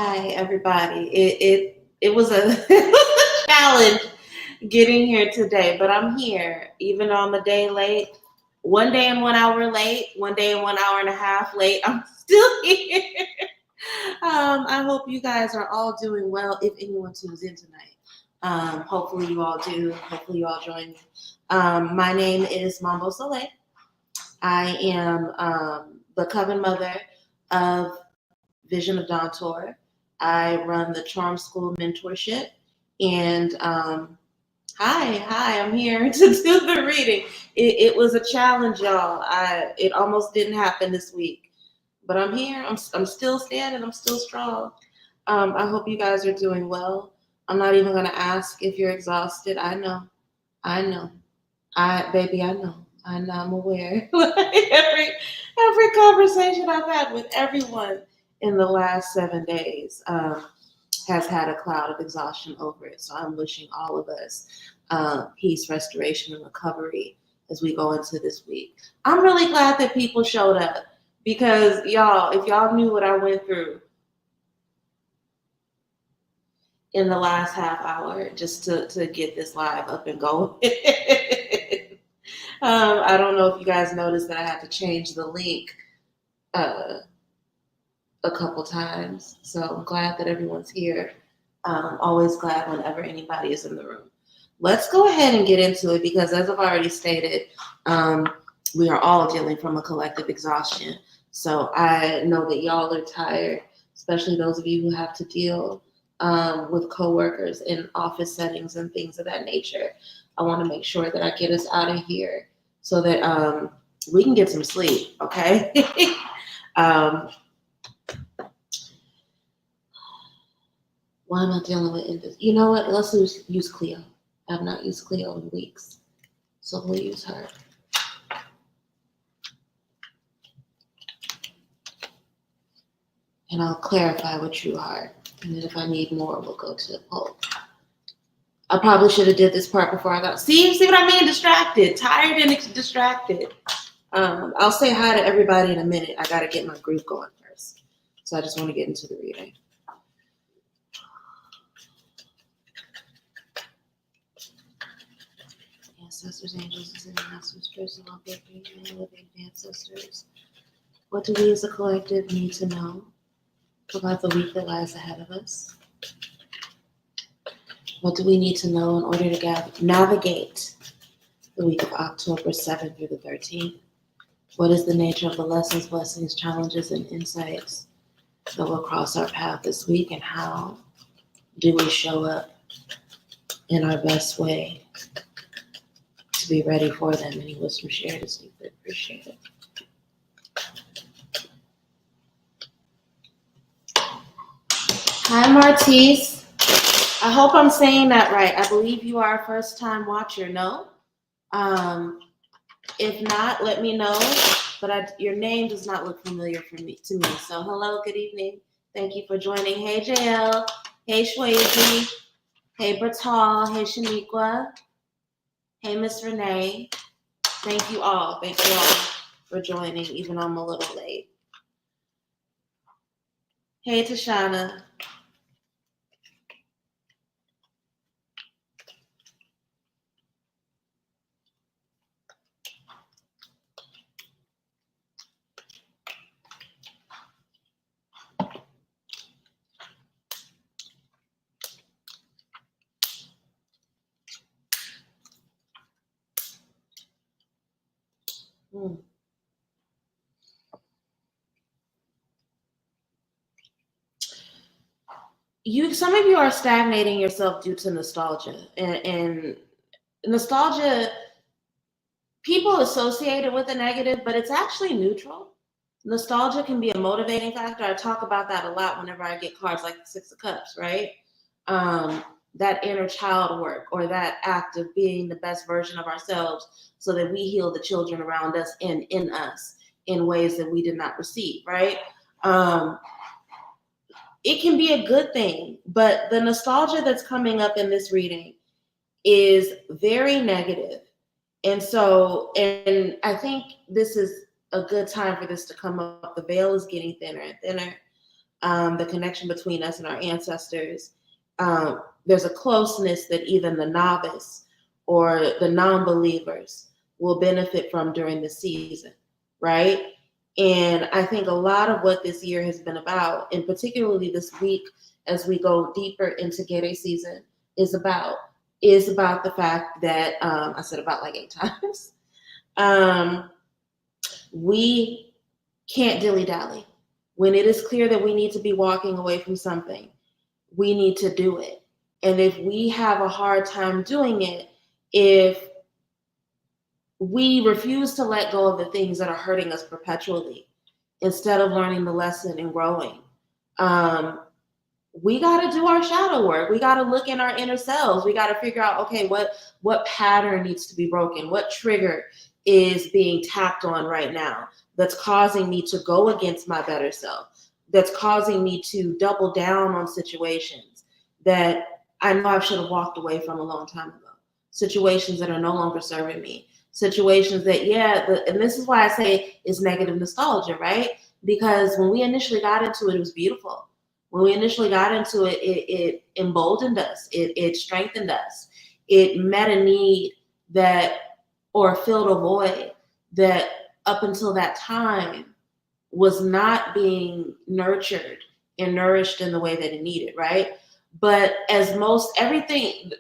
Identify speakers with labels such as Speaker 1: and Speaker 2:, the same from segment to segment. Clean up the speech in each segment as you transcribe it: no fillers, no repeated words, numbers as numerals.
Speaker 1: Hi, everybody. It was a challenge getting here today, but I'm here, even though I'm a day late. One day and 1 hour late, one day and 1 hour and a half late. I'm still here. I hope you guys are all doing well. If anyone tunes in tonight, hopefully you all do. Hopefully you all join me. My name is Mambo. I am the coven mother of Vision of Dawn Tour. I run the Charm School Mentorship. And hi, I'm here to do the reading. It was a challenge, y'all. It almost didn't happen this week, but I'm here. I'm still standing. I'm still strong. I hope you guys are doing well. I'm not even gonna ask if you're exhausted. I know. Baby, I know. I'm aware. every conversation I've had with everyone in the last 7 days has had a cloud of exhaustion over it. So I'm wishing all of us peace, restoration, and recovery as we go into this week. I'm really glad that people showed up because y'all, if y'all knew what I went through in the last half hour just to get this live up and going. I don't know if you guys noticed that I had to change the link a couple times. So I'm glad that everyone's here. Always glad whenever anybody is in the room. Let's go ahead and get into it because as I've already stated, we are all dealing from a collective exhaustion. So I know that y'all are tired, especially those of you who have to deal with coworkers in office settings and things of that nature. I want to make sure that I get us out of here so that we can get some sleep, okay? Why am I dealing with this? You know what? Let's use Cleo. I have not used Cleo in weeks, so we'll use her. And I'll clarify what True Heart. And then if I need more, we'll go to the poll. I probably should have did this part before I got. See what I mean? Distracted, tired and distracted. I'll say hi to everybody in a minute. I got to get my groove going first. So I just want to get into the reading. Ancestors, angels, and masters, spirits, and all living ancestors. What do we as a collective need to know about the week that lies ahead of us? What do we need to know in order to navigate the week of October 7th through the 13th? What is the nature of the lessons, blessings, challenges, and insights that will cross our path this week? And how do we show up in our best way to be ready for them? Any wisdom shared is deeply appreciated. Hi, Martise. I hope I'm saying that right. I believe you are a first-time watcher, no? If not, let me know. But your name does not look familiar to me. So hello, good evening. Thank you for joining. Hey, JL. Hey, Shwazy. Hey, Bertal. Hey, Shaniqua. Hey, Miss Renee. Thank you all. Thank you all for joining, even though I'm a little late. Hey, Tashana. Some of you are stagnating yourself due to nostalgia, and nostalgia, people associate it with a negative, but it's actually neutral. Nostalgia can be a motivating factor. I talk about that a lot whenever I get cards like the Six of Cups, right? That inner child work, or that act of being the best version of ourselves so that we heal the children around us and in us in ways that we did not receive, right? It can be a good thing, but the nostalgia that's coming up in this reading is very negative. And I think this is a good time for this to come up. The veil is getting thinner and thinner. the connection between us and our ancestors. There's a closeness that even the novice or the non-believers will benefit from during the season, right? And I think a lot of what this year has been about, and particularly this week as we go deeper into Gere season, is about the fact that I said about like 8 times. We can't dilly-dally. When it is clear that we need to be walking away from something, we need to do it. And if we have a hard time doing it, if we refuse to let go of the things that are hurting us perpetually, instead of learning the lesson and growing, we got to do our shadow work. We got to look in our inner selves. We got to figure out, okay, what pattern needs to be broken? What trigger is being tapped on right now that's causing me to go against my better self, that's causing me to double down on situations that I know I should have walked away from a long time ago, situations that are no longer serving me, situations that, and this is why I say it's negative nostalgia, right? Because when we initially got into it, it was beautiful. When we initially got into it, it emboldened us. It strengthened us. It met a need or filled a void that up until that time was not being nurtured and nourished in the way that it needed, right? But as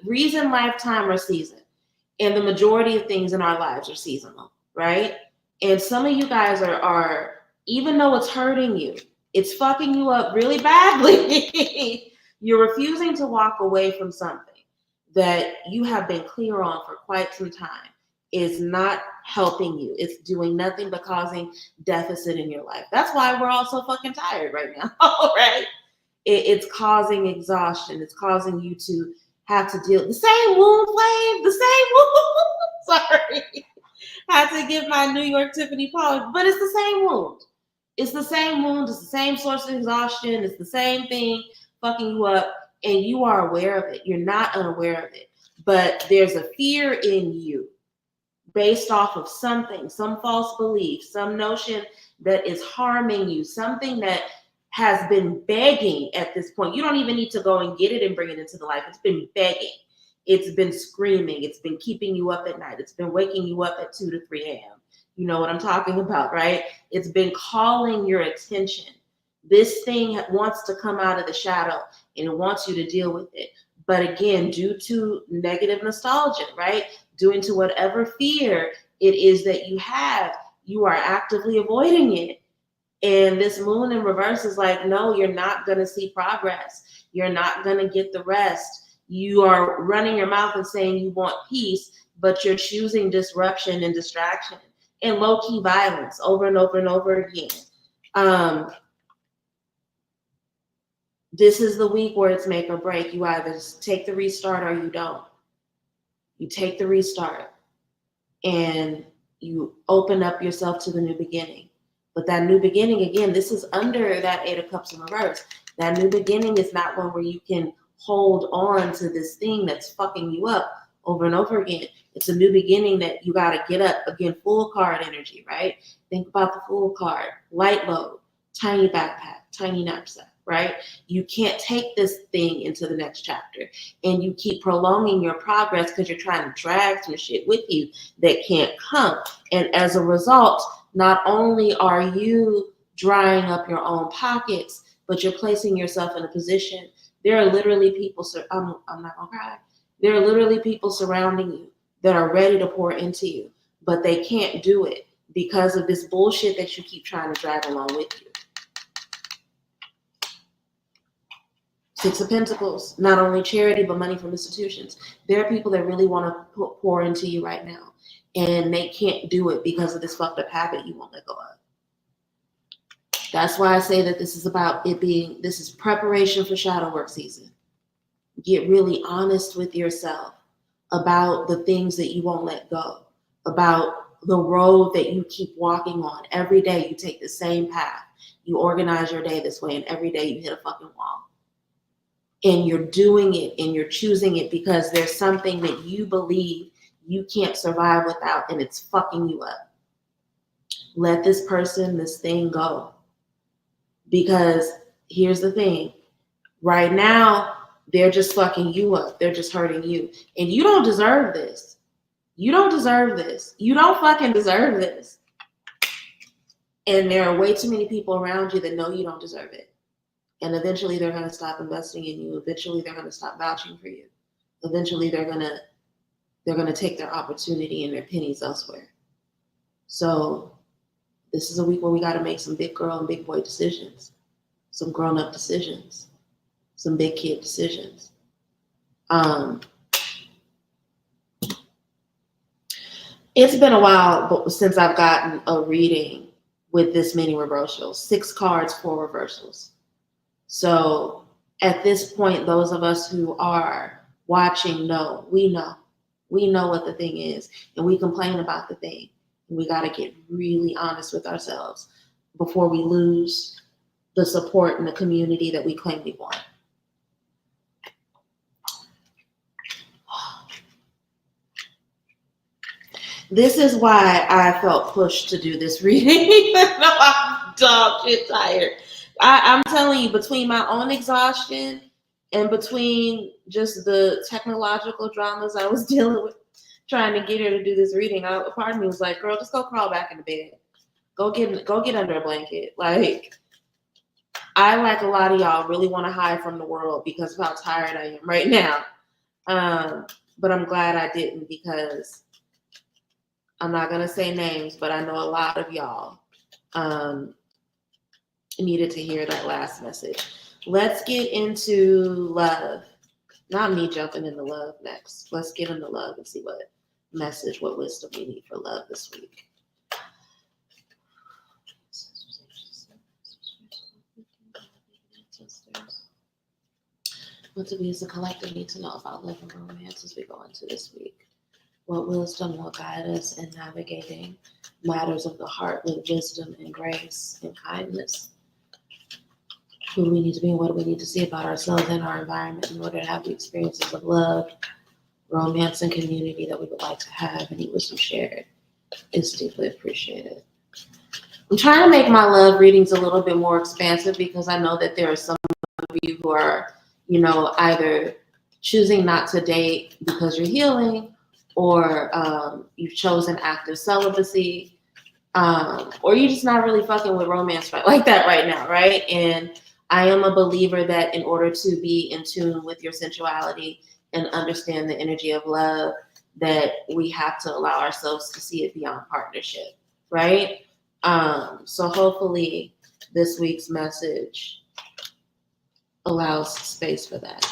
Speaker 1: reason, lifetime, or season, and the majority of things in our lives are seasonal, right? And some of you guys are even though it's hurting you, it's fucking you up really badly. You're refusing to walk away from something that you have been clear on for quite some time is not helping you. It's doing nothing but causing deficit in your life. That's why we're all so fucking tired right now, right? It's causing exhaustion. It's causing you to have to deal the same wound, Flame, the same wound. Sorry. Had to give my New York Tiffany polish, but it's the same wound. It's the same wound. It's the same source of exhaustion. It's the same thing fucking you up, and you are aware of it. You're not unaware of it, but there's a fear in you based off of something, some false belief, some notion that is harming you, something that has been begging at this point. You don't even need to go and get it and bring it into the life. It's been begging. It's been screaming. It's been keeping you up at night. It's been waking you up at 2 to 3 a.m. You know what I'm talking about, right? It's been calling your attention. This thing wants to come out of the shadow and it wants you to deal with it. But again, due to negative nostalgia, right? Due to whatever fear it is that you have, you are actively avoiding it. And this moon in reverse is like, no, you're not going to see progress. You're not going to get the rest. You are running your mouth and saying you want peace, but you're choosing disruption and distraction and low-key violence over and over and over again. This is the week where it's make or break. You either take the restart or you don't. You take the restart and you open up yourself to the new beginning. But that new beginning, again, this is under that 8 of Cups in reverse. That new beginning is not one where you can hold on to this thing that's fucking you up over and over again. It's a new beginning that you got to get up. Again, full card energy, right? Think about the full card. Light load, tiny backpack, tiny knapsack, right? You can't take this thing into the next chapter. And you keep prolonging your progress because you're trying to drag some shit with you that can't come. And as a result, not only are you drying up your own pockets, but you're placing yourself in a position. There are literally people, I'm not gonna cry. There are literally people surrounding you that are ready to pour into you, but they can't do it because of this bullshit that you keep trying to drag along with you. 6 of Pentacles, not only charity, but money from institutions. There are people that really want to pour into you right now, and they can't do it because of this fucked up habit you won't let go of. That's why I say that this is preparation for shadow work season. Get really honest with yourself about the things that you won't let go, about the road that you keep walking on. Every day you take the same path. You organize your day this way, and every day you hit a fucking wall. And you're doing it and you're choosing it because there's something that you believe you can't survive without, and it's fucking you up. Let this person, this thing go. Because here's the thing. Right now, they're just fucking you up. They're just hurting you. And you don't deserve this. You don't deserve this. You don't fucking deserve this. And there are way too many people around you that know you don't deserve it. And eventually they're going to stop investing in you. Eventually they're going to stop vouching for you. Eventually they're going to take their opportunity and their pennies elsewhere. So this is a week where we got to make some big girl and big boy decisions. Some grown up decisions. Some big kid decisions. It's been a while since I've gotten a reading with this many reversals. 6 cards, 4 reversals. So at this point, those of us who are watching know what the thing is, and we complain about the thing. And we got to get really honest with ourselves before we lose the support and the community that we claim we want. This is why I felt pushed to do this reading, even though I'm dog shit tired. I'm telling you, between my own exhaustion and between just the technological dramas I was dealing with, trying to get her to do this reading, part of me was like, girl, just go crawl back in the bed. Go get under a blanket. Like, I, like a lot of y'all, really want to hide from the world because of how tired I am right now. But I'm glad I didn't, because I'm not going to say names, but I know a lot of y'all needed to hear that last message. Let's get into love. Not me jumping into love next. Let's get into love and see what message, what wisdom we need for love this week. What do we as a collective need to know about love and romance as we go into this week? What wisdom will guide us in navigating matters of the heart with wisdom and grace and kindness? Who do we need to be, and what do we need to see about ourselves and our environment in order to have the experiences of love, romance, and community that we would like to have? Any wisdom shared is deeply appreciated. I'm trying to make my love readings a little bit more expansive, because I know that there are some of you who are, either choosing not to date because you're healing, or you've chosen active celibacy, or you're just not really fucking with romance like that right now, right? And I am a believer that in order to be in tune with your sensuality and understand the energy of love, that we have to allow ourselves to see it beyond partnership, right? So hopefully this week's message allows space for that.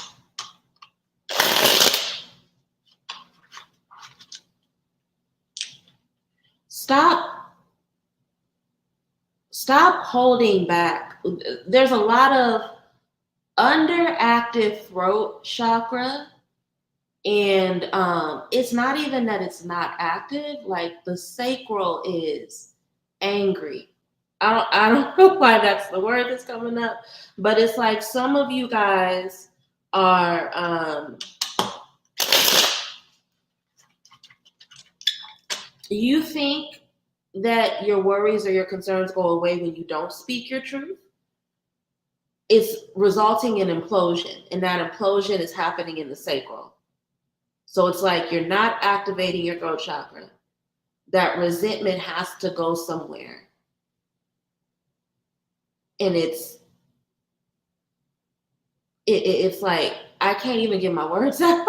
Speaker 1: Stop holding back. There's a lot of underactive throat chakra, and it's not even that it's not active. Like, the sacral is angry. I don't know why that's the word that's coming up, but it's like some of you guys are you think that your worries or your concerns go away when you don't speak your truth. It's resulting in implosion, and that implosion is happening in the sacral. So it's like you're not activating your throat chakra. That resentment has to go somewhere. And it's like, I can't even get my words out.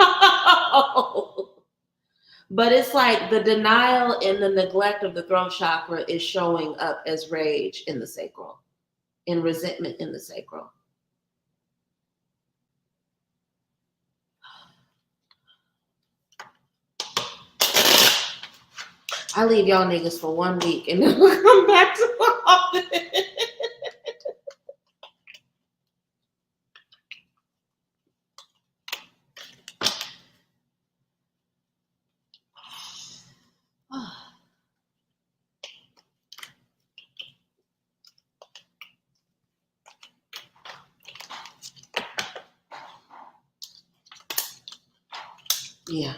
Speaker 1: But it's like the denial and the neglect of the throat chakra is showing up as rage in the sacral, and resentment in the sacral. I leave y'all niggas for 1 week and then we'll come back to all of it. Yeah.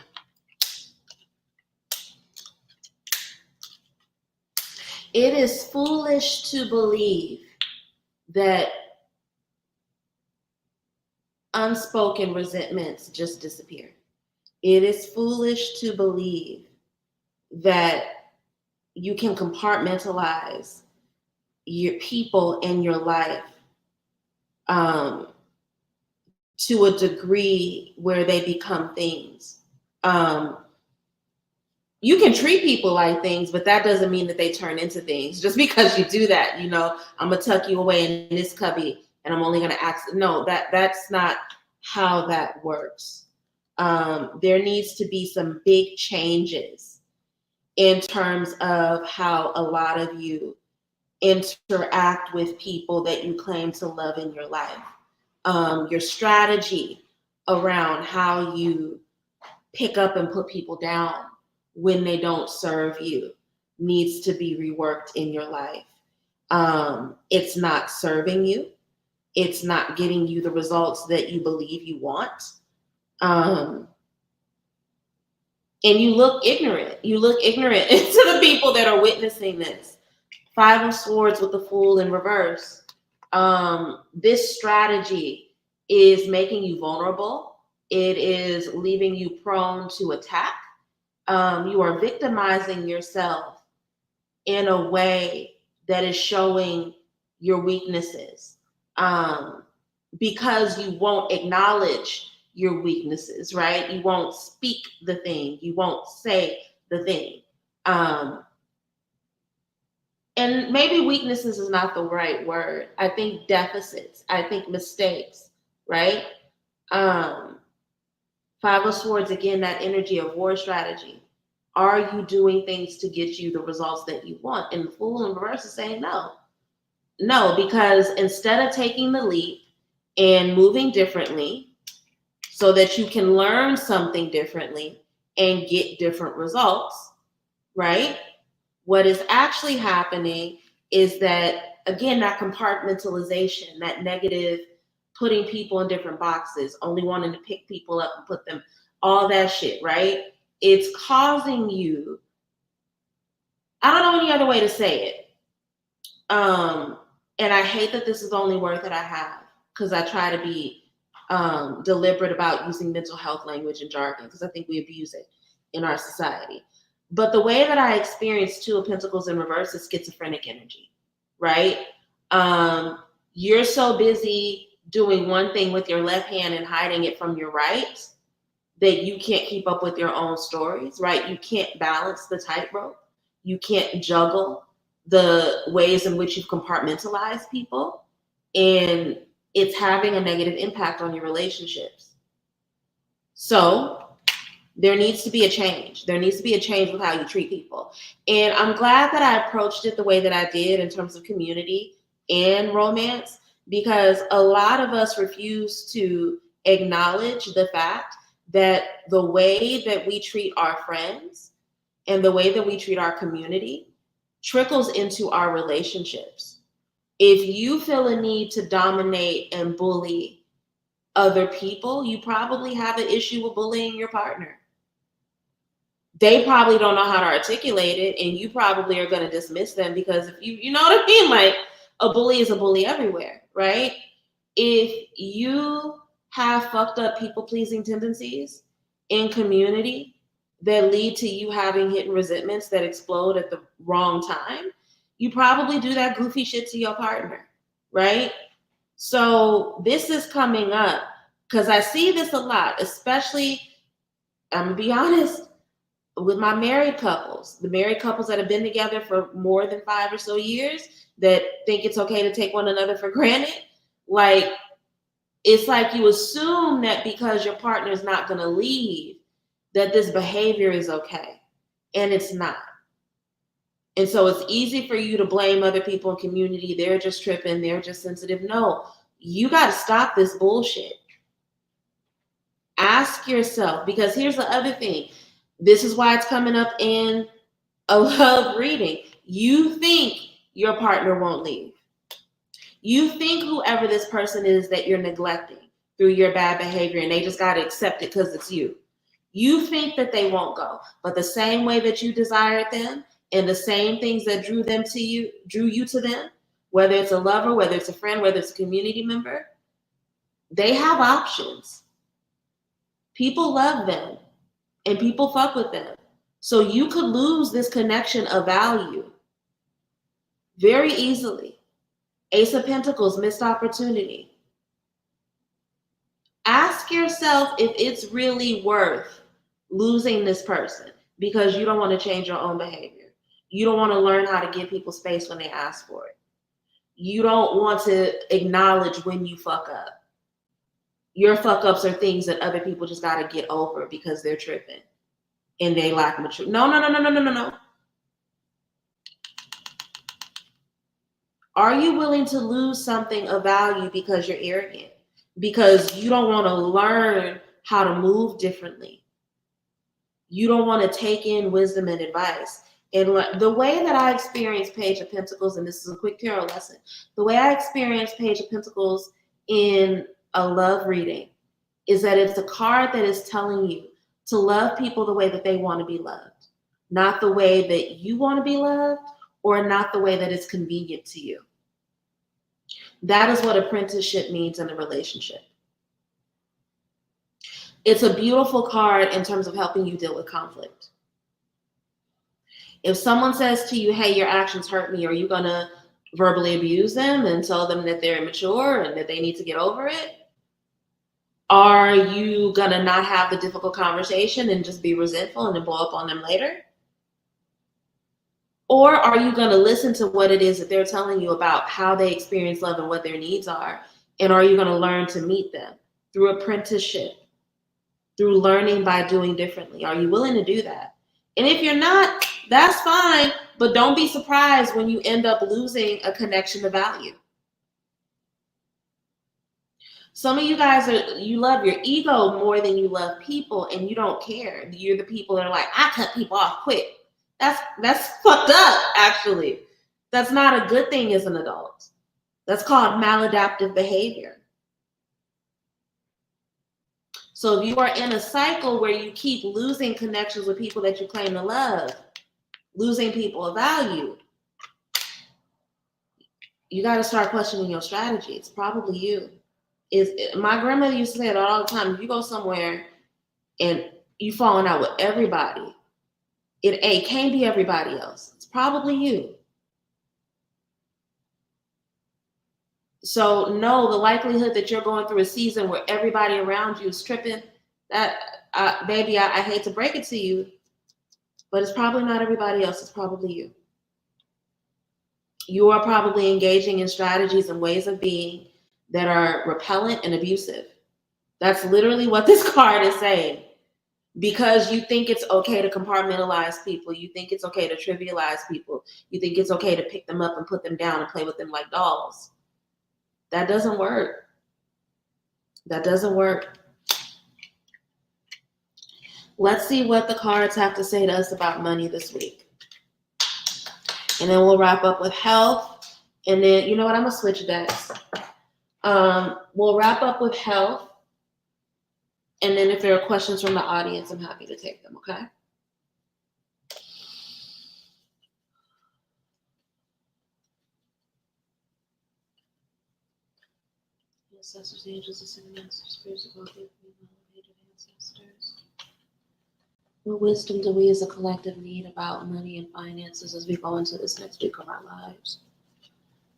Speaker 1: It is foolish to believe that unspoken resentments just disappear. It is foolish to believe that you can compartmentalize your people in your life um, to a degree where they become things. Um, you can treat people like things, but that doesn't mean that they turn into things. Just because you do that, I'm gonna tuck you away in this cubby, and I'm only gonna ask. No, that's not how that works. There needs to be some big changes in terms of how a lot of you interact with people that you claim to love in your life. Your strategy around how you pick up and put people down when they don't serve you needs to be reworked in your life. It's not serving you. It's not getting you the results that you believe you want. And you look ignorant. You look ignorant to the people that are witnessing this. 5 of Swords with the Fool in reverse. This strategy is making you vulnerable. It is leaving you prone to attack. You are victimizing yourself in a way that is showing your weaknesses, because you won't acknowledge your weaknesses, right? You won't speak the thing. You won't say the thing. And maybe weaknesses is not the right word. I think deficits. I think mistakes, right? 5 of Swords, again, that energy of war strategy. Are you doing things to get you the results that you want? And the Fool in reverse is saying no. No, because instead of taking the leap and moving differently so that you can learn something differently and get different results, right? What is actually happening is that, again, that compartmentalization, that negative, putting people in different boxes, only wanting to pick people up and put them, all that shit, right? It's causing you, I don't know any other way to say it. And I hate that this is the only word that I have, because I try to be deliberate about using mental health language and jargon, because I think we abuse it in our society. But the way that I experience 2 of Pentacles in reverse is schizophrenic energy, right? You're so busy doing one thing with your left hand and hiding it from your right that you can't keep up with your own stories, right? You can't balance the tightrope. You can't juggle the ways in which you've compartmentalized people. And it's having a negative impact on your relationships. So there needs to be a change. There needs to be a change with how you treat people. And I'm glad that I approached it the way that I did in terms of community and romance, because a lot of us refuse to acknowledge the fact that the way that we treat our friends and the way that we treat our community trickles into our relationships. If you feel a need to dominate and bully other people, you probably have an issue with bullying your partner. They probably don't know how to articulate it, and you probably are going to dismiss them, because if you know what I mean? Like, a bully is a bully everywhere, right? If you have fucked up people-pleasing tendencies in community that lead to you having hidden resentments that explode at the wrong time, you probably do that goofy shit to your partner, right? So this is coming up because I see this a lot, especially, I'm gonna be honest, with my married couples, the married couples that have been together for more than 5 or so years that think it's okay to take one another for granted. Like, it's like you assume that because your partner is not going to leave, that this behavior is okay. And it's not. And so it's easy for you to blame other people in community. They're just tripping. They're just sensitive. No, you got to stop this bullshit. Ask yourself, because here's the other thing. This is why it's coming up in a love reading. You think your partner won't leave. You think whoever this person is that you're neglecting through your bad behavior, and they just got to accept it because it's you. You think that they won't go, but the same way that you desired them and the same things that drew you to them, whether it's a lover, whether it's a friend, whether it's a community member, They have options. People love them and people fuck with them. So you could lose this connection of value very easily. Ace of Pentacles, missed opportunity. Ask yourself if it's really worth losing this person because you don't want to change your own behavior. You don't want to learn how to give people space when they ask for it. You don't want to acknowledge when you fuck up. Your fuck ups are things that other people just got to get over because they're tripping and they lack maturity. No. Are you willing to lose something of value because you're arrogant? Because you don't want to learn how to move differently. You don't want to take in wisdom and advice. And the way that I experience Page of Pentacles, and this is a quick tarot lesson, the way I experience Page of Pentacles in a love reading is that it's a card that is telling you to love people the way that they want to be loved, not the way that you want to be loved, or not the way that it's convenient to you. That is what apprenticeship means in a relationship. It's a beautiful card in terms of helping you deal with conflict. If someone says to you, hey, your actions hurt me, are you going to verbally abuse them and tell them that they're immature and that they need to get over it? Are you going to not have the difficult conversation and just be resentful and then blow up on them later? Or are you going to listen to what it is that they're telling you about how they experience love and what their needs are? And are you going to learn to meet them through apprenticeship, through learning by doing differently? Are you willing to do that? And if you're not, that's fine. But don't be surprised when you end up losing a connection of value. Some of you guys you love your ego more than you love people, and you don't care. You're the people that are like, I cut people off quick. That's fucked up, actually. That's not a good thing as an adult. That's called maladaptive behavior. So if you are in a cycle where you keep losing connections with people that you claim to love, losing people of value, you got to start questioning your strategy. It's probably you. My grandmother used to say it all the time. If you go somewhere and you falling out with everybody, it can't be everybody else. It's probably you. So no, the likelihood that you're going through a season where everybody around you is tripping, baby, I hate to break it to you, but it's probably not everybody else. It's probably you. You are probably engaging in strategies and ways of being that are repellent and abusive. That's literally what this card is saying. Because you think it's okay to compartmentalize people. You think it's okay to trivialize people. You think it's okay to pick them up and put them down and play with them like dolls. That doesn't work. That doesn't work. Let's see what the cards have to say to us about money this week. And then we'll wrap up with health. And then, you know what? I'm going to switch decks. We'll wrap up with health. And then if there are questions from the audience, I'm happy to take them, okay? Ancestors, angels, ascended masters, spirits of both elevated ancestors. What wisdom do we as a collective need about money and finances as we go into this next week of our lives?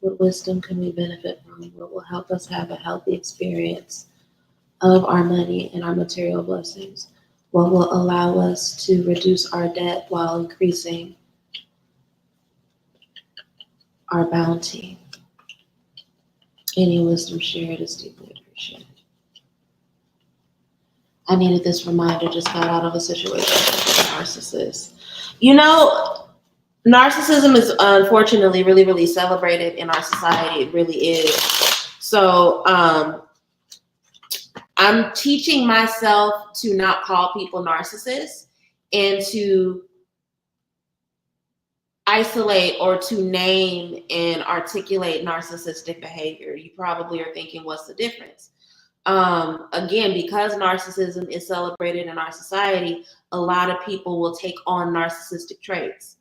Speaker 1: What wisdom can we benefit from? What will help us have a healthy experience of our money and our material blessings? What will allow us to reduce our debt while increasing our bounty? Any wisdom shared is deeply appreciated. I needed this reminder, just got out of a situation with a narcissist. You know, narcissism is unfortunately really, really celebrated in our society. It really is. So I'm teaching myself to not call people narcissists and to isolate or to name and articulate narcissistic behavior. You probably are thinking, what's the difference? Again, because narcissism is celebrated in our society, a lot of people will take on narcissistic traits.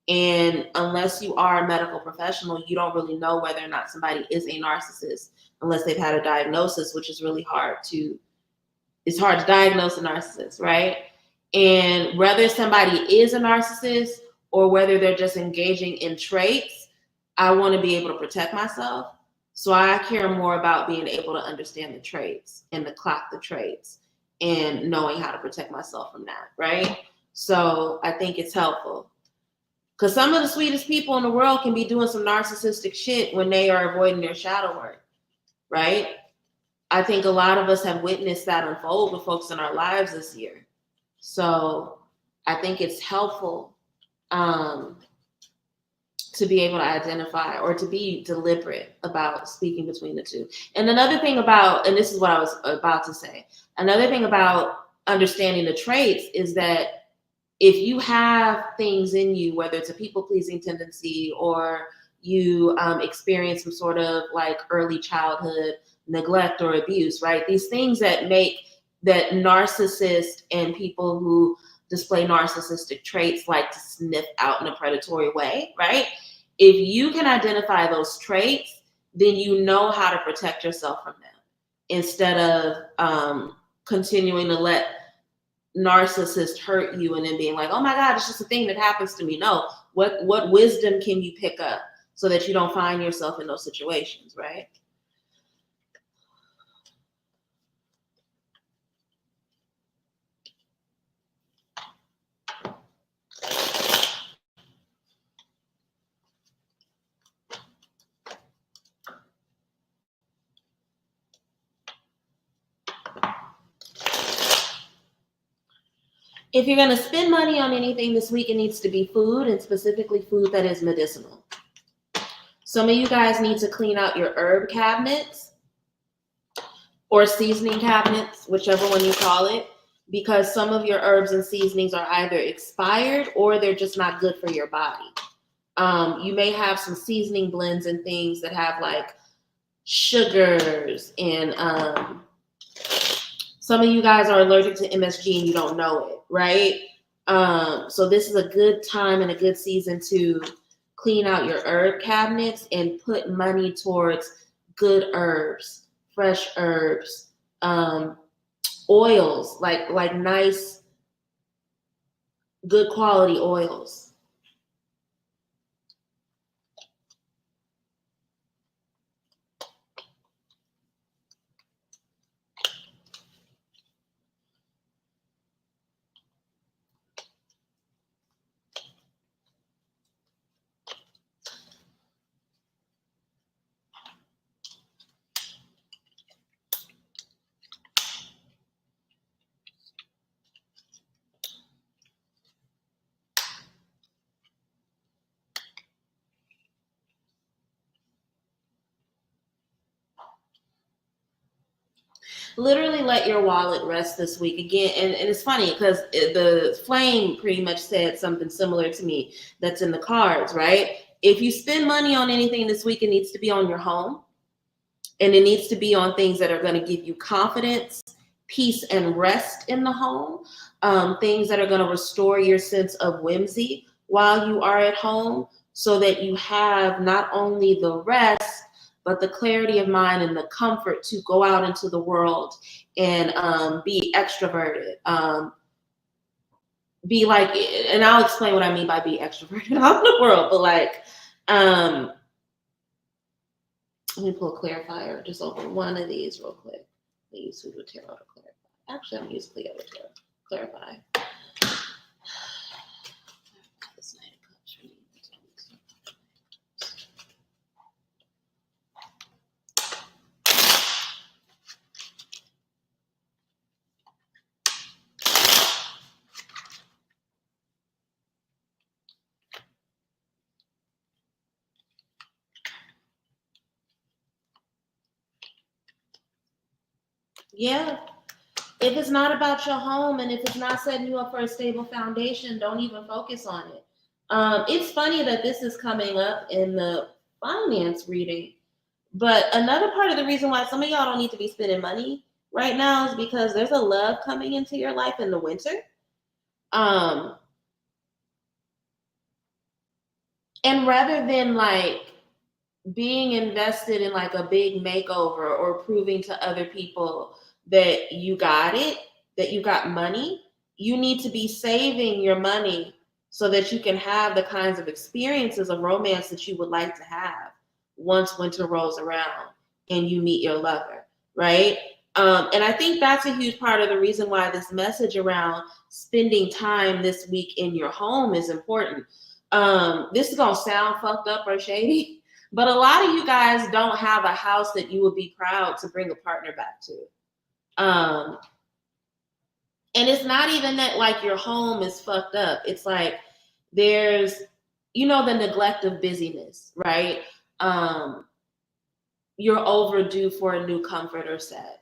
Speaker 1: And unless you are a medical professional, you don't really know whether or not somebody is a narcissist unless they've had a diagnosis, which is really it's hard to diagnose a narcissist, right? And whether somebody is a narcissist or whether they're just engaging in traits, I want to be able to protect myself. So I care more about being able to understand the traits and to clock the traits and knowing how to protect myself from that, right? So I think it's helpful. Because some of the sweetest people in the world can be doing some narcissistic shit when they are avoiding their shadow work, right? I think a lot of us have witnessed that unfold with folks in our lives this year. So I think it's helpful to be able to identify or to be deliberate about speaking between the two. And another thing about, and this is what I was about to say, another thing about understanding the traits is that if you have things in you, whether it's a people-pleasing tendency or you experience some sort of like early childhood neglect or abuse, right? These things that make that narcissists and people who display narcissistic traits like to sniff out in a predatory way, right? If you can identify those traits, then you know how to protect yourself from them instead of continuing to let narcissists hurt you and then being like, oh my God, it's just a thing that happens to me. No, what wisdom can you pick up so that you don't find yourself in those situations, right? If you're going to spend money on anything this week, it needs to be food, and specifically food that is medicinal. Some of you guys need to clean out your herb cabinets or seasoning cabinets, whichever one you call it, because some of your herbs and seasonings are either expired or they're just not good for your body. You may have some seasoning blends and things that have like sugars and some of you guys are allergic to MSG and you don't know it, right? So this is a good time and a good season to clean out your herb cabinets and put money towards good herbs, fresh herbs, oils, like nice, good quality oils. Literally let your wallet rest this week again. And it's funny because the flame pretty much said something similar to me that's in the cards, right? If you spend money on anything this week, it needs to be on your home. And it needs to be on things that are going to give you confidence, peace, and rest in the home. Things that are going to restore your sense of whimsy while you are at home so that you have not only the rest, but the clarity of mind and the comfort to go out into the world and be extroverted. Be like, and I'll explain what I mean by be extroverted out in the world, but like, let me pull a clarifier just over one of these real quick. I use Food with Tarot to clarify. Actually, I'm going to use Cleo to clarify. This Knight of Cups for me. Yeah. If it's not about your home and if it's not setting you up for a stable foundation, don't even focus on it. It's funny that this is coming up in the finance reading, but another part of the reason why some of y'all don't need to be spending money right now is because there's a love coming into your life in the winter. And rather than like being invested in like a big makeover or proving to other people that you got it, that you got money, you need to be saving your money so that you can have the kinds of experiences of romance that you would like to have once winter rolls around and you meet your lover, right? And I think that's a huge part of the reason why this message around spending time this week in your home is important. This is gonna sound fucked up or shady, but a lot of you guys don't have a house that you would be proud to bring a partner back to. And it's not even that like your home is fucked up. It's like there's, the neglect of busyness, right? You're overdue for a new comforter set.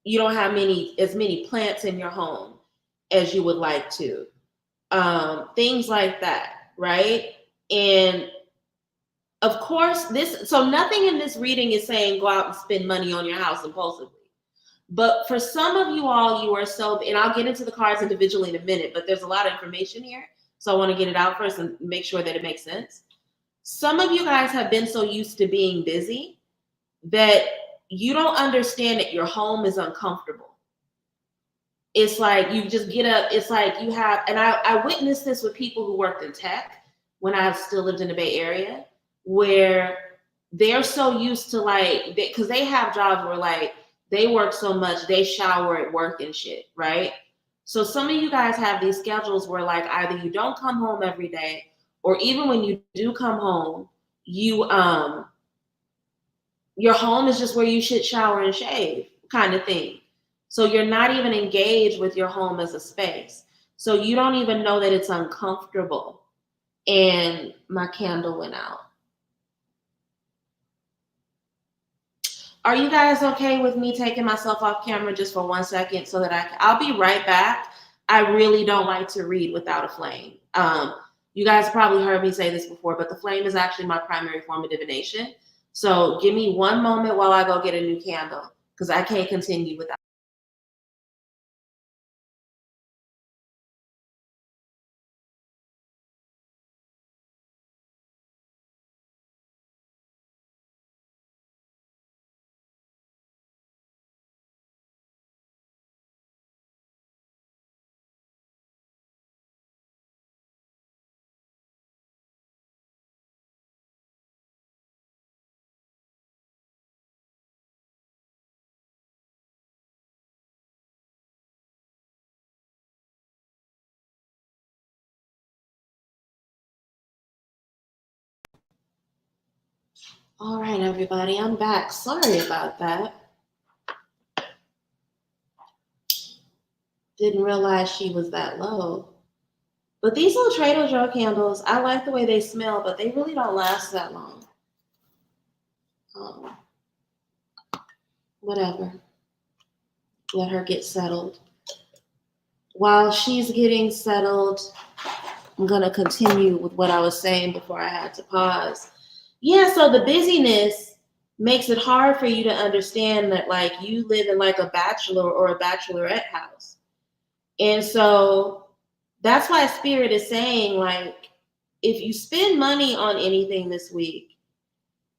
Speaker 1: You don't have as many plants in your home as you would like to. Things like that, right? And of course, so nothing in this reading is saying go out and spend money on your house impulsively. But for some of you all, you are so, and I'll get into the cards individually in a minute, but there's a lot of information here. So I want to get it out first and make sure that it makes sense. Some of you guys have been so used to being busy that you don't understand that your home is uncomfortable. It's like you just get up, it's like you have, and I witnessed this with people who worked in tech when I still lived in the Bay Area, where they're so used to like, because they have jobs where like they work so much, they shower at work and shit, right? So some of you guys have these schedules where like either you don't come home every day, or even when you do come home, you your home is just where you should shower and shave kind of thing. So you're not even engaged with your home as a space. So you don't even know that it's uncomfortable. And my candle went out. Are you guys okay with me taking myself off camera just for 1 second so that I'll be right back. I really don't like to read without a flame. You guys probably heard me say this before, but the flame is actually my primary form of divination. So give me 1 moment while I go get a new candle because I can't continue without. All right, everybody, I'm back. Sorry about that. Didn't realize she was that low. But these little Trader Joe candles, I like the way they smell, but they really don't last that long. Whatever. Let her get settled. While she's getting settled, I'm going to continue with what I was saying before I had to pause. Yeah, so the busyness makes it hard for you to understand that like you live in like a bachelor or a bachelorette house. And so that's why Spirit is saying like, if you spend money on anything this week,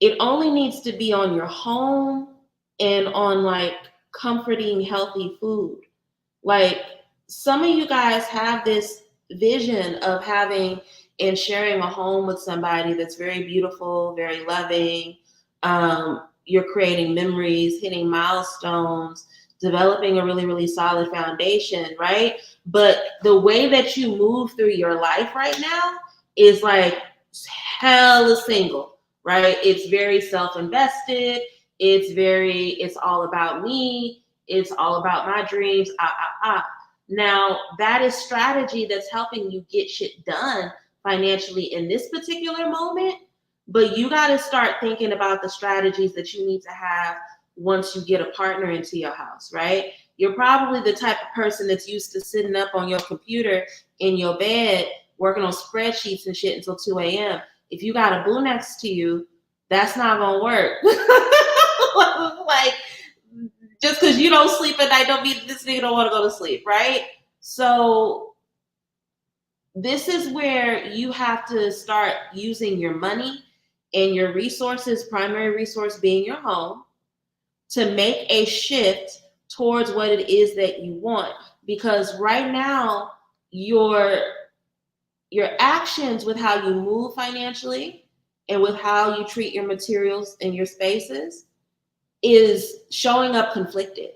Speaker 1: it only needs to be on your home and on like comforting, healthy food. Like some of you guys have this vision of having and sharing a home with somebody that's very beautiful, very loving. You're creating memories, hitting milestones, developing a really, really solid foundation, right? But the way that you move through your life right now is like hella single, right? It's very self-invested. It's all about me. It's all about my dreams. Now, that is strategy that's helping you get shit done financially in this particular moment. But you got to start thinking about the strategies that you need to have once you get a partner into your house, right? You're probably the type of person that's used to sitting up on your computer in your bed, working on spreadsheets and shit until 2 a.m. If you got a boo next to you, that's not going to work. Like, just because you don't sleep at night don't mean this nigga don't want to go to sleep, right? So this is where you have to start using your money and your resources, primary resource being your home, to make a shift towards what it is that you want. Because right now, your actions with how you move financially and with how you treat your materials and your spaces is showing up conflicted,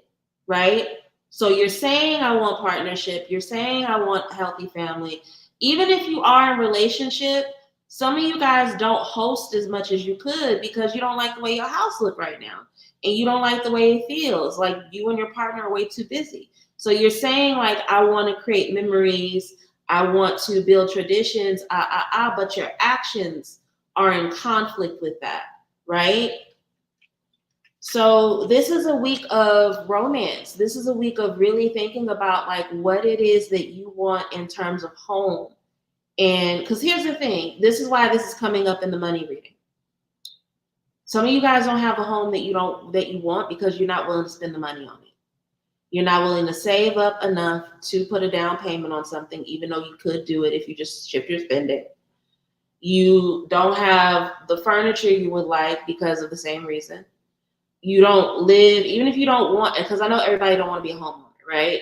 Speaker 1: right? So you're saying I want partnership, you're saying I want a healthy family. Even if you are in a relationship, some of you guys don't host as much as you could because you don't like the way your house look right now. And you don't like the way it feels. Like you and your partner are way too busy. So you're saying like, I want to create memories, I want to build traditions, but your actions are in conflict with that, right? So this is a week of romance. This is a week of really thinking about like what it is that you want in terms of home. And because here's the thing, this is why this is coming up in the money reading. Some of you guys don't have a home that you want because you're not willing to spend the money on it. You're not willing to save up enough to put a down payment on something, even though you could do it if you just shift your spending. You don't have the furniture you would like because of the same reason. You don't live, even if you don't want, because I know everybody don't want to be a homeowner, right?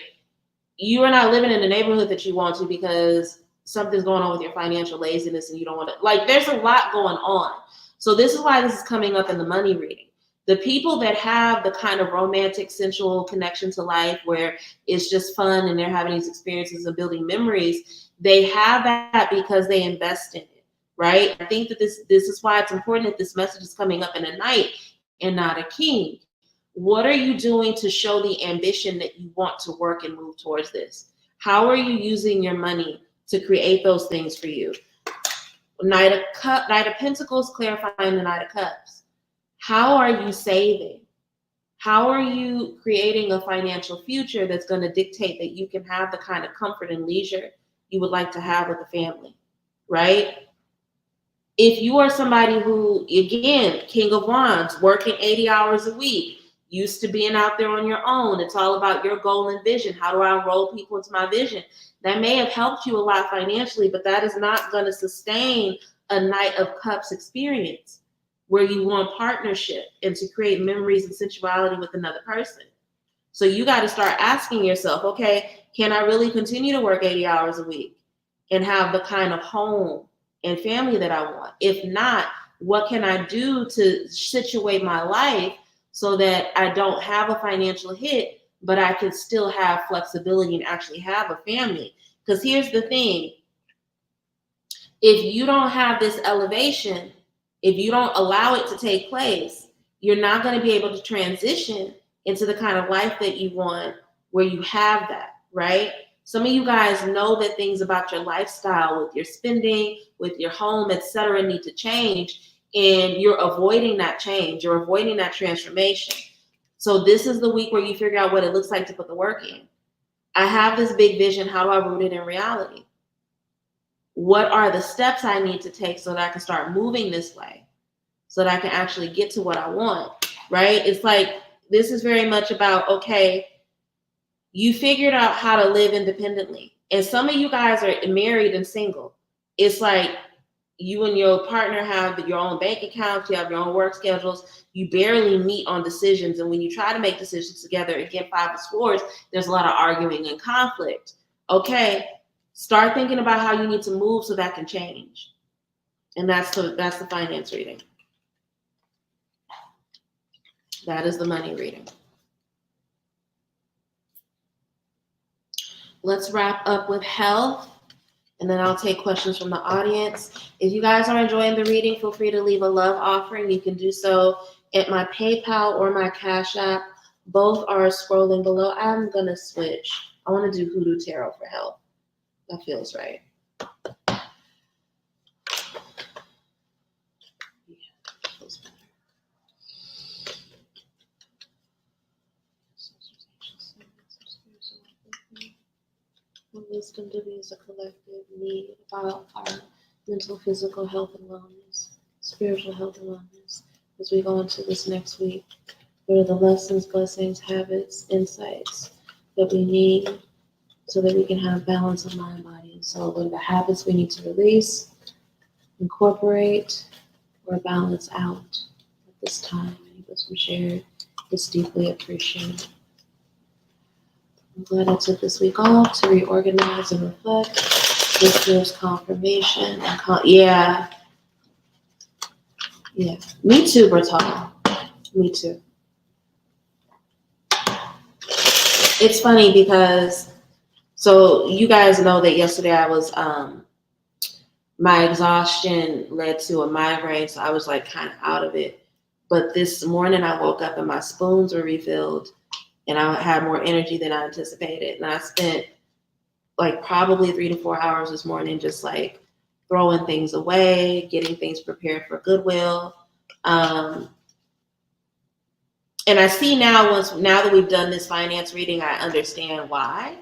Speaker 1: You are not living in the neighborhood that you want to because something's going on with your financial laziness and you don't want to, like, there's a lot going on. So this is why this is coming up in the money reading. The people that have the kind of romantic, sensual connection to life where it's just fun and they're having these experiences and building memories, they have that because they invest in it, right? I think that this is why it's important that this message is coming up in a knight and not a king. What are you doing to show the ambition that you want to work and move towards this? How are you using your money to create those things for you? Knight of Pentacles clarifying the Knight of Cups. How are you saving? How are you creating a financial future that's going to dictate that you can have the kind of comfort and leisure you would like to have with a family, right? If you are somebody who, again, King of Wands, working 80 hours a week, used to being out there on your own, it's all about your goal and vision. How do I enroll people into my vision? That may have helped you a lot financially, but that is not going to sustain a Knight of Cups experience where you want partnership and to create memories and sensuality with another person. So you got to start asking yourself, okay, can I really continue to work 80 hours a week and have the kind of home and family that I want? If not, what can I do to situate my life so that I don't have a financial hit, but I can still have flexibility and actually have a family? Because here's the thing. If you don't have this elevation, if you don't allow it to take place, you're not going to be able to transition into the kind of life that you want where you have that, right? Some of you guys know that things about your lifestyle, with your spending, with your home, etc., need to change, and you're avoiding that change. You're avoiding that transformation. So this is the week where you figure out what it looks like to put the work in. I have this big vision. How do I root it in reality? What are the steps I need to take so that I can start moving this way, so that I can actually get to what I want, right? It's like, this is very much about, okay, you figured out how to live independently. And some of you guys are married and single. It's like you and your partner have your own bank accounts, you have your own work schedules, you barely meet on decisions. And when you try to make decisions together, again, 5 of Swords, there's a lot of arguing and conflict. Okay, start thinking about how you need to move so that can change. And that's the finance reading. That is the money reading. Let's wrap up with health, and then I'll take questions from the audience. If you guys are enjoying the reading, feel free to leave a love offering. You can do so at my PayPal or my Cash App. Both are scrolling below. I'm going to switch. I want to do Hoodoo Tarot for health. That feels right. Wisdom to be as a collective need about our mental, physical health and wellness, spiritual health and wellness. As we go into this next week, what are the lessons, blessings, habits, insights that we need so that we can have balance of mind, body, And so what are the habits we need to release, incorporate, or balance out at this time? Any wisdom shared is deeply appreciated. I'm glad I took this week off to reorganize and reflect. This gives confirmation and yeah. Me too, Bertone. Me too. It's funny because, so you guys know that yesterday I was, my exhaustion led to a migraine, so I was like kind of out of it. But this morning I woke up and my spoons were refilled and I had more energy than I anticipated. And I spent like probably 3 to 4 hours this morning just like throwing things away, getting things prepared for Goodwill. And I see now that we've done this finance reading, I understand why.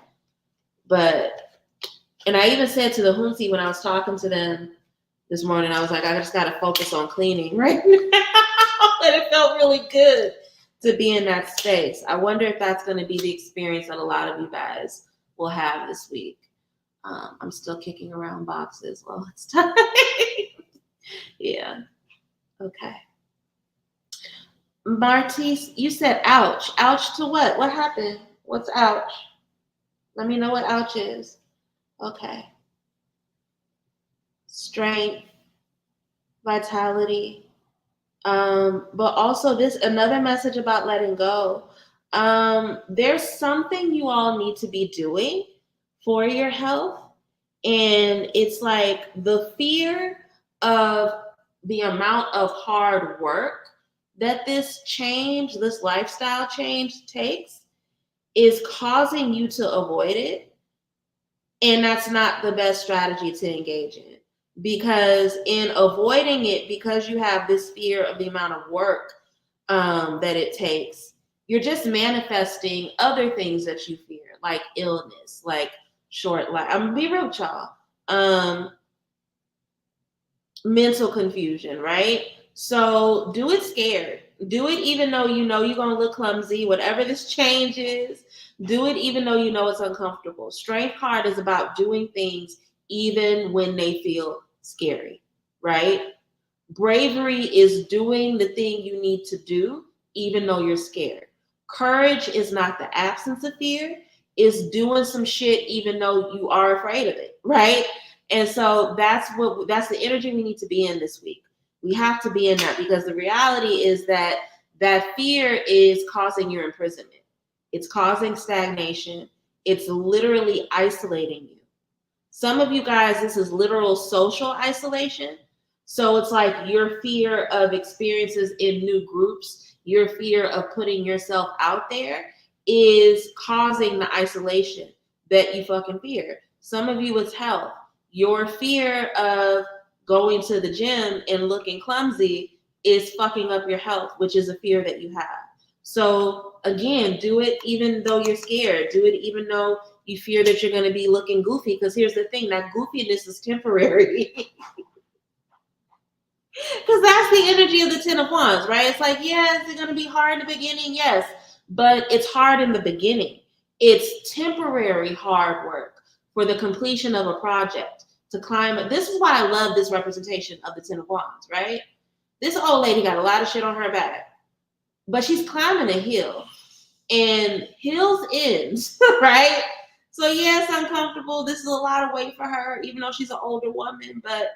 Speaker 1: And I even said to the Hunsi when I was talking to them this morning, I was like, I just got to focus on cleaning right now. And it felt really good to be in that space. I wonder if that's going to be the experience that a lot of you guys will have this week. I'm still kicking around boxes while it's time. Yeah. Okay. Martise, you said ouch. Ouch to what? What happened? What's ouch? Let me know what ouch is. Okay. Strength, vitality. But also another message about letting go. There's something you all need to be doing for your health. And it's like the fear of the amount of hard work that this lifestyle change takes is causing you to avoid it. And that's not the best strategy to engage in. Because in avoiding it, because you have this fear of the amount of work that it takes, you're just manifesting other things that you fear, like illness, like short life. I'm gonna be real with y'all. Mental confusion, right? So do it scared. Do it even though you know you're gonna look clumsy, whatever this change is. Do it even though you know it's uncomfortable. Strength card is about doing things even when they feel scary, right? Bravery is doing the thing you need to do even though you're scared. Courage is not the absence of fear, it's doing some shit even though you are afraid of it, right? And so that's the energy we need to be in this week. We have to be in that because the reality is that fear is causing your imprisonment. It's causing stagnation. It's literally isolating you. Some of you guys, this is literal social isolation. So it's like your fear of experiences in new groups, your fear of putting yourself out there is causing the isolation that you fucking fear. Some of you, it's health. Your fear of going to the gym and looking clumsy is fucking up your health, which is a fear that you have. So again, do it even though you're scared. Do it even though you fear that you're going to be looking goofy. Because here's the thing, that goofiness is temporary. Because that's the energy of the Ten of Wands, right? It's like, yeah, is it going to be hard in the beginning? Yes. But it's hard in the beginning. It's temporary hard work for the completion of a project to climb. This is why I love this representation of the Ten of Wands, right? This old lady got a lot of shit on her back, but she's climbing a hill. And hills ends, right? So yeah, it's uncomfortable. This is a lot of weight for her, even though she's an older woman. But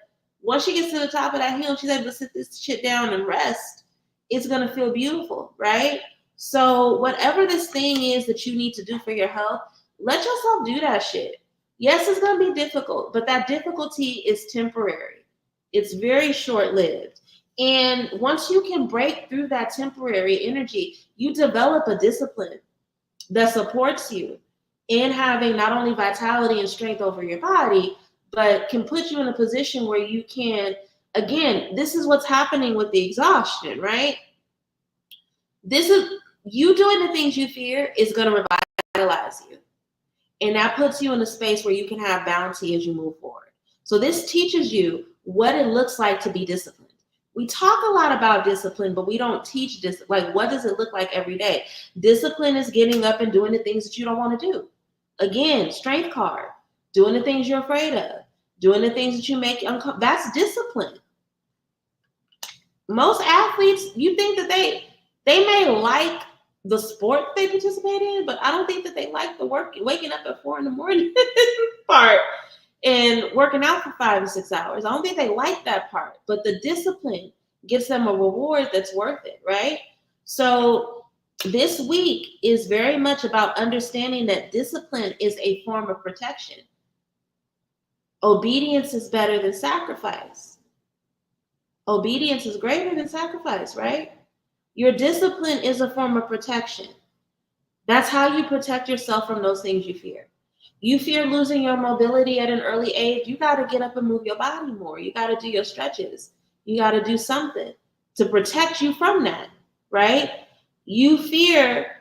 Speaker 1: once she gets to the top of that hill, she's able to sit this shit down and rest. It's going to feel beautiful, right? So whatever this thing is that you need to do for your health, let yourself do that shit. Yes, it's going to be difficult, but that difficulty is temporary. It's very short-lived. And once you can break through that temporary energy, you develop a discipline that supports you in having not only vitality and strength over your body, but can put you in a position where you can, again, this is what's happening with the exhaustion, right? This is you doing the things you fear is going to revitalize you. And that puts you in a space where you can have bounty as you move forward. So this teaches you what it looks like to be disciplined. We talk a lot about discipline, but we don't teach this. Like, what does it look like every day? Discipline is getting up and doing the things that you don't want to do. Again, strength card. doing the things you're afraid of, doing the things that you make uncomfortable. That's discipline. Most athletes, you think that they may like the sport they participate in, but I don't think that they like the waking up at 4 a.m. part and working out for 5 to 6 hours. I don't think they like that part, but the discipline gets them a reward that's worth it, right? So this week is very much about understanding that discipline is a form of protection. Obedience is better than sacrifice. Obedience is greater than sacrifice, right? Your discipline is a form of protection. That's how you protect yourself from those things you fear. You fear losing your mobility at an early age. You got to get up and move your body more. You got to do your stretches. You got to do something to protect you from that, right? You fear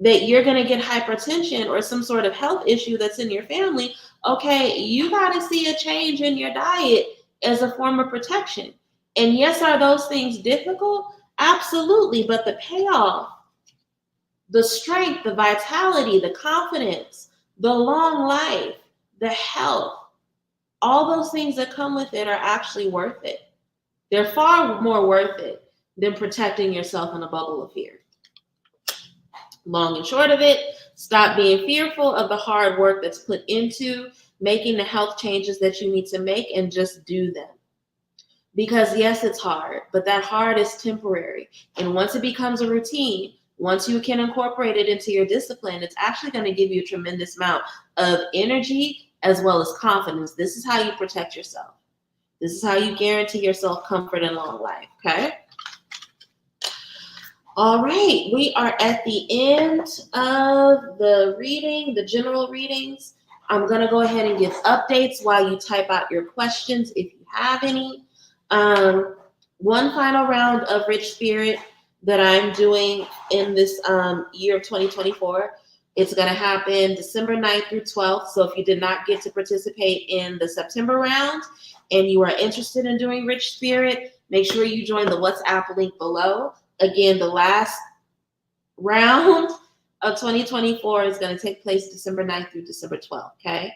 Speaker 1: that you're going to get hypertension or some sort of health issue that's in your family. Okay, you got to see a change in your diet as a form of protection. And yes, are those things difficult? Absolutely. But the payoff, the strength, the vitality, the confidence, the long life, the health, all those things that come with it are actually worth it. They're far more worth it than protecting yourself in a bubble of fear. Long and short of it, stop being fearful of the hard work that's put into making the health changes that you need to make and just do them. Because yes, it's hard, but that hard is temporary. And once it becomes a routine, once you can incorporate it into your discipline, it's actually going to give you a tremendous amount of energy as well as confidence. This is how you protect yourself. This is how you guarantee yourself comfort and long life, okay? All right, we are at the end of the reading, the general readings. I'm going to go ahead and give updates while you type out your questions if you have any. One final round of Rich Spirit that I'm doing in this year of 2024. It's going to happen December 9th through 12th. So if you did not get to participate in the September round and you are interested in doing Rich Spirit, make sure you join the WhatsApp link below. Again, the last round of 2024 is going to take place December 9th through December 12th, okay?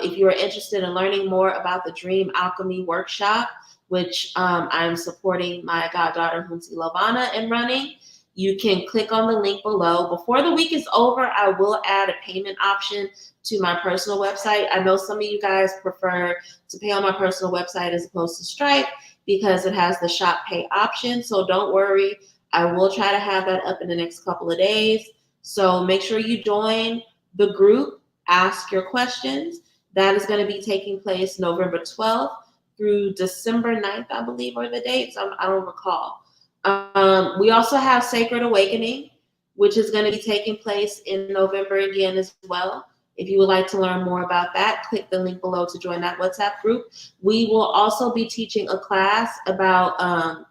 Speaker 1: If you are interested in learning more about the Dream Alchemy Workshop, which I'm supporting my goddaughter, Hunsi Lavana, in running, you can click on the link below. Before the week is over, I will add a payment option to my personal website. I know some of you guys prefer to pay on my personal website as opposed to Stripe because it has the shop pay option. So don't worry. I will try to have that up in the next couple of days. So make sure you join the group, ask your questions. That is going to be taking place November 12th through December 9th, I believe, are the dates. I don't recall. We also have Sacred Awakening, which is going to be taking place in November again as well. If you would like to learn more about that, click the link below to join that WhatsApp group. We will also be teaching a class about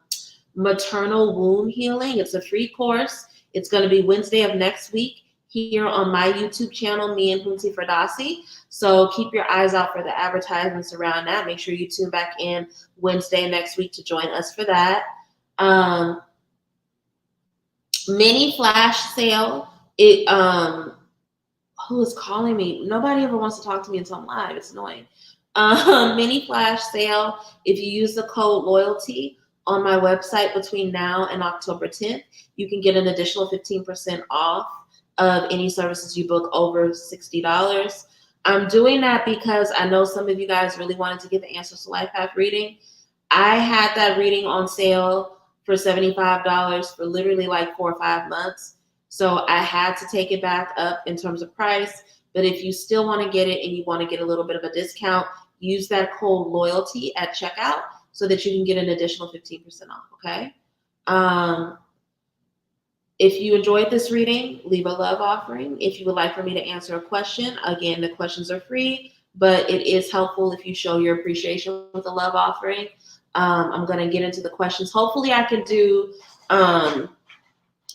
Speaker 1: maternal wound healing. It's a free course. It's going to be Wednesday of next week here on my YouTube channel, me and Hunsi Ferdowsi. So keep your eyes out for the advertisements around that. Make sure you tune back in Wednesday next week to join us for that. Mini flash sale. Who is calling me? Nobody ever wants to talk to me until I'm live. It's annoying. Mini flash sale. If you use the code loyalty on my website between now and October 10th, you can get an additional 15% off of any services you book over $60. I'm doing that because I know some of you guys really wanted to get the Answers to Life Path reading. I had that reading on sale for $75 for literally like 4 or 5 months. So I had to take it back up in terms of price. But if you still want to get it and you want to get a little bit of a discount, use that code loyalty at checkout so that you can get an additional 15% off, okay? If you enjoyed this reading, leave a love offering. If you would like for me to answer a question, again, the questions are free, but it is helpful if you show your appreciation with a love offering. I'm going to get into the questions. Hopefully I can do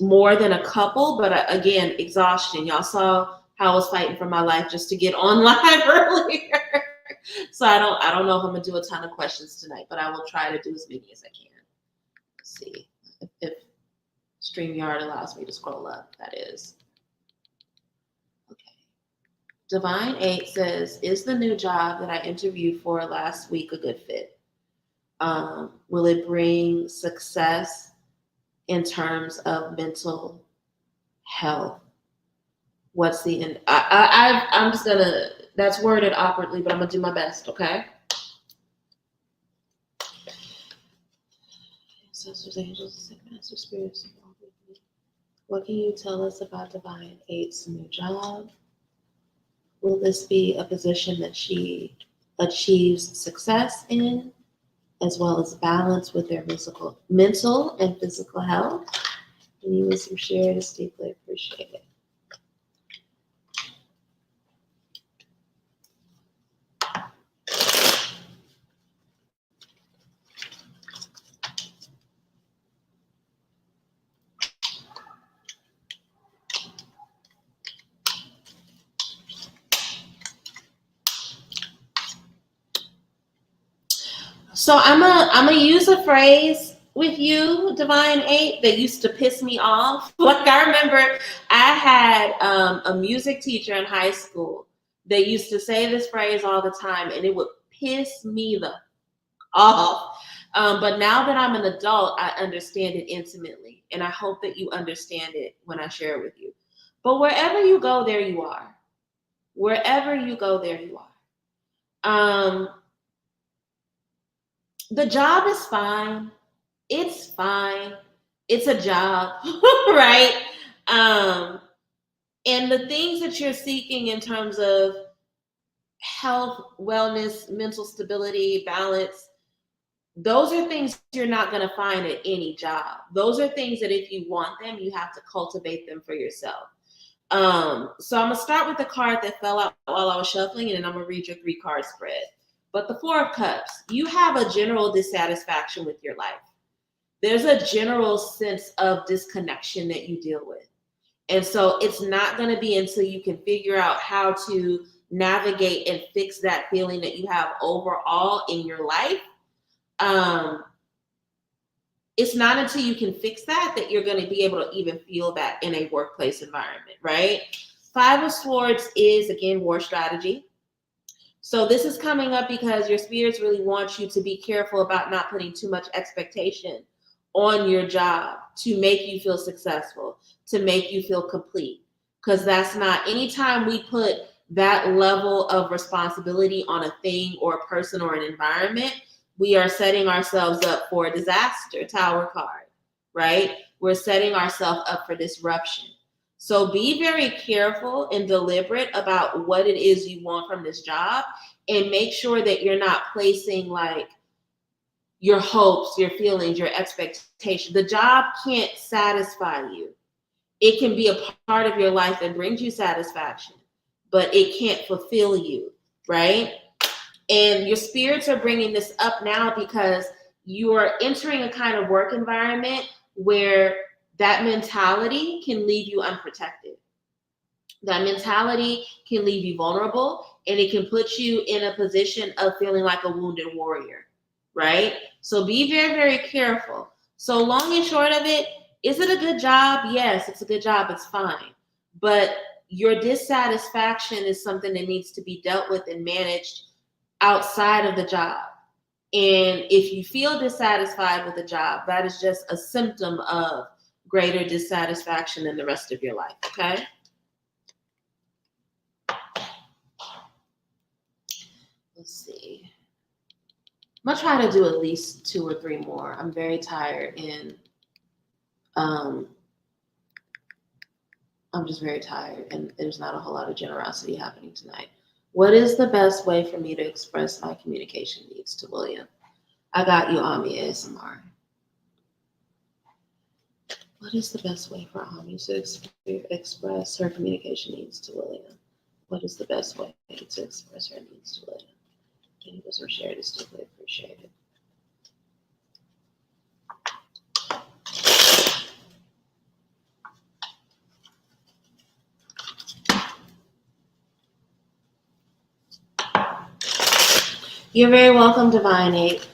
Speaker 1: more than a couple, but again, exhaustion. Y'all saw how I was fighting for my life just to get on live earlier. So I don't know if I'm going to do a ton of questions tonight, but I will try to do as many as I can. Let's see if StreamYard allows me to scroll up, that is. Okay. Divine 8 says, is the new job that I interviewed for last week a good fit? Will it bring success in terms of mental health? What's the end? I'm just gonna, that's worded awkwardly, but I'm gonna do my best, okay? Ancestors, angels, sick master spirits. What can you tell us about Divine 8's new job? Will this be a position that she achieves success in, as well as balance with their mental and physical health? And you with some shared is deeply appreciated. So I'm gonna use a phrase with you, Divine 8, that used to piss me off. Like I remember I had a music teacher in high school that used to say this phrase all the time, and it would piss me the off. But now that I'm an adult, I understand it intimately, and I hope that you understand it when I share it with you. But wherever you go, there you are. Wherever you go, there you are. The job is fine. It's fine. It's a job, right? And the things that you're seeking in terms of health, wellness, mental stability, balance, those are things you're not going to find at any job. Those are things that if you want them, you have to cultivate them for yourself. So I'm going to start with the card that fell out while I was shuffling, and then I'm going to read your 3-card spread. But the 4 of Cups, you have a general dissatisfaction with your life. There's a general sense of disconnection that you deal with. And so it's not going to be until you can figure out how to navigate and fix that feeling that you have overall in your life. It's not until you can fix that you're going to be able to even feel that in a workplace environment, right? 5 of Swords is, again, war strategy. So this is coming up because your spirits really want you to be careful about not putting too much expectation on your job to make you feel successful, to make you feel complete. Because that's not, anytime we put that level of responsibility on a thing or a person or an environment, we are setting ourselves up for a disaster. Tower card, right? We're setting ourselves up for disruption. So be very careful and deliberate about what it is you want from this job, and make sure that you're not placing like your hopes, your feelings, your expectations. The job can't satisfy you. It can be a part of your life that brings you satisfaction, but it can't fulfill you, right? And your spirits are bringing this up now because you are entering a kind of work environment where that mentality can leave you unprotected. That mentality can leave you vulnerable, and it can put you in a position of feeling like a wounded warrior, right? So be very, very careful. So long and short of it, is it a good job? Yes, it's a good job. It's fine. But your dissatisfaction is something that needs to be dealt with and managed outside of the job. And if you feel dissatisfied with the job, that is just a symptom of greater dissatisfaction in the rest of your life, okay? Let's see. I'm gonna try to do at least 2 or 3 more. I'm very tired, and I'm just very tired, and there's not a whole lot of generosity happening tonight. What is the best way for me to express my communication needs to William? I got you, Ami ASMR. What is the best way for Ami to express her communication needs to William? What is the best way to express her needs to William? Can you just share this deeply appreciated? You're very welcome, Divine 8.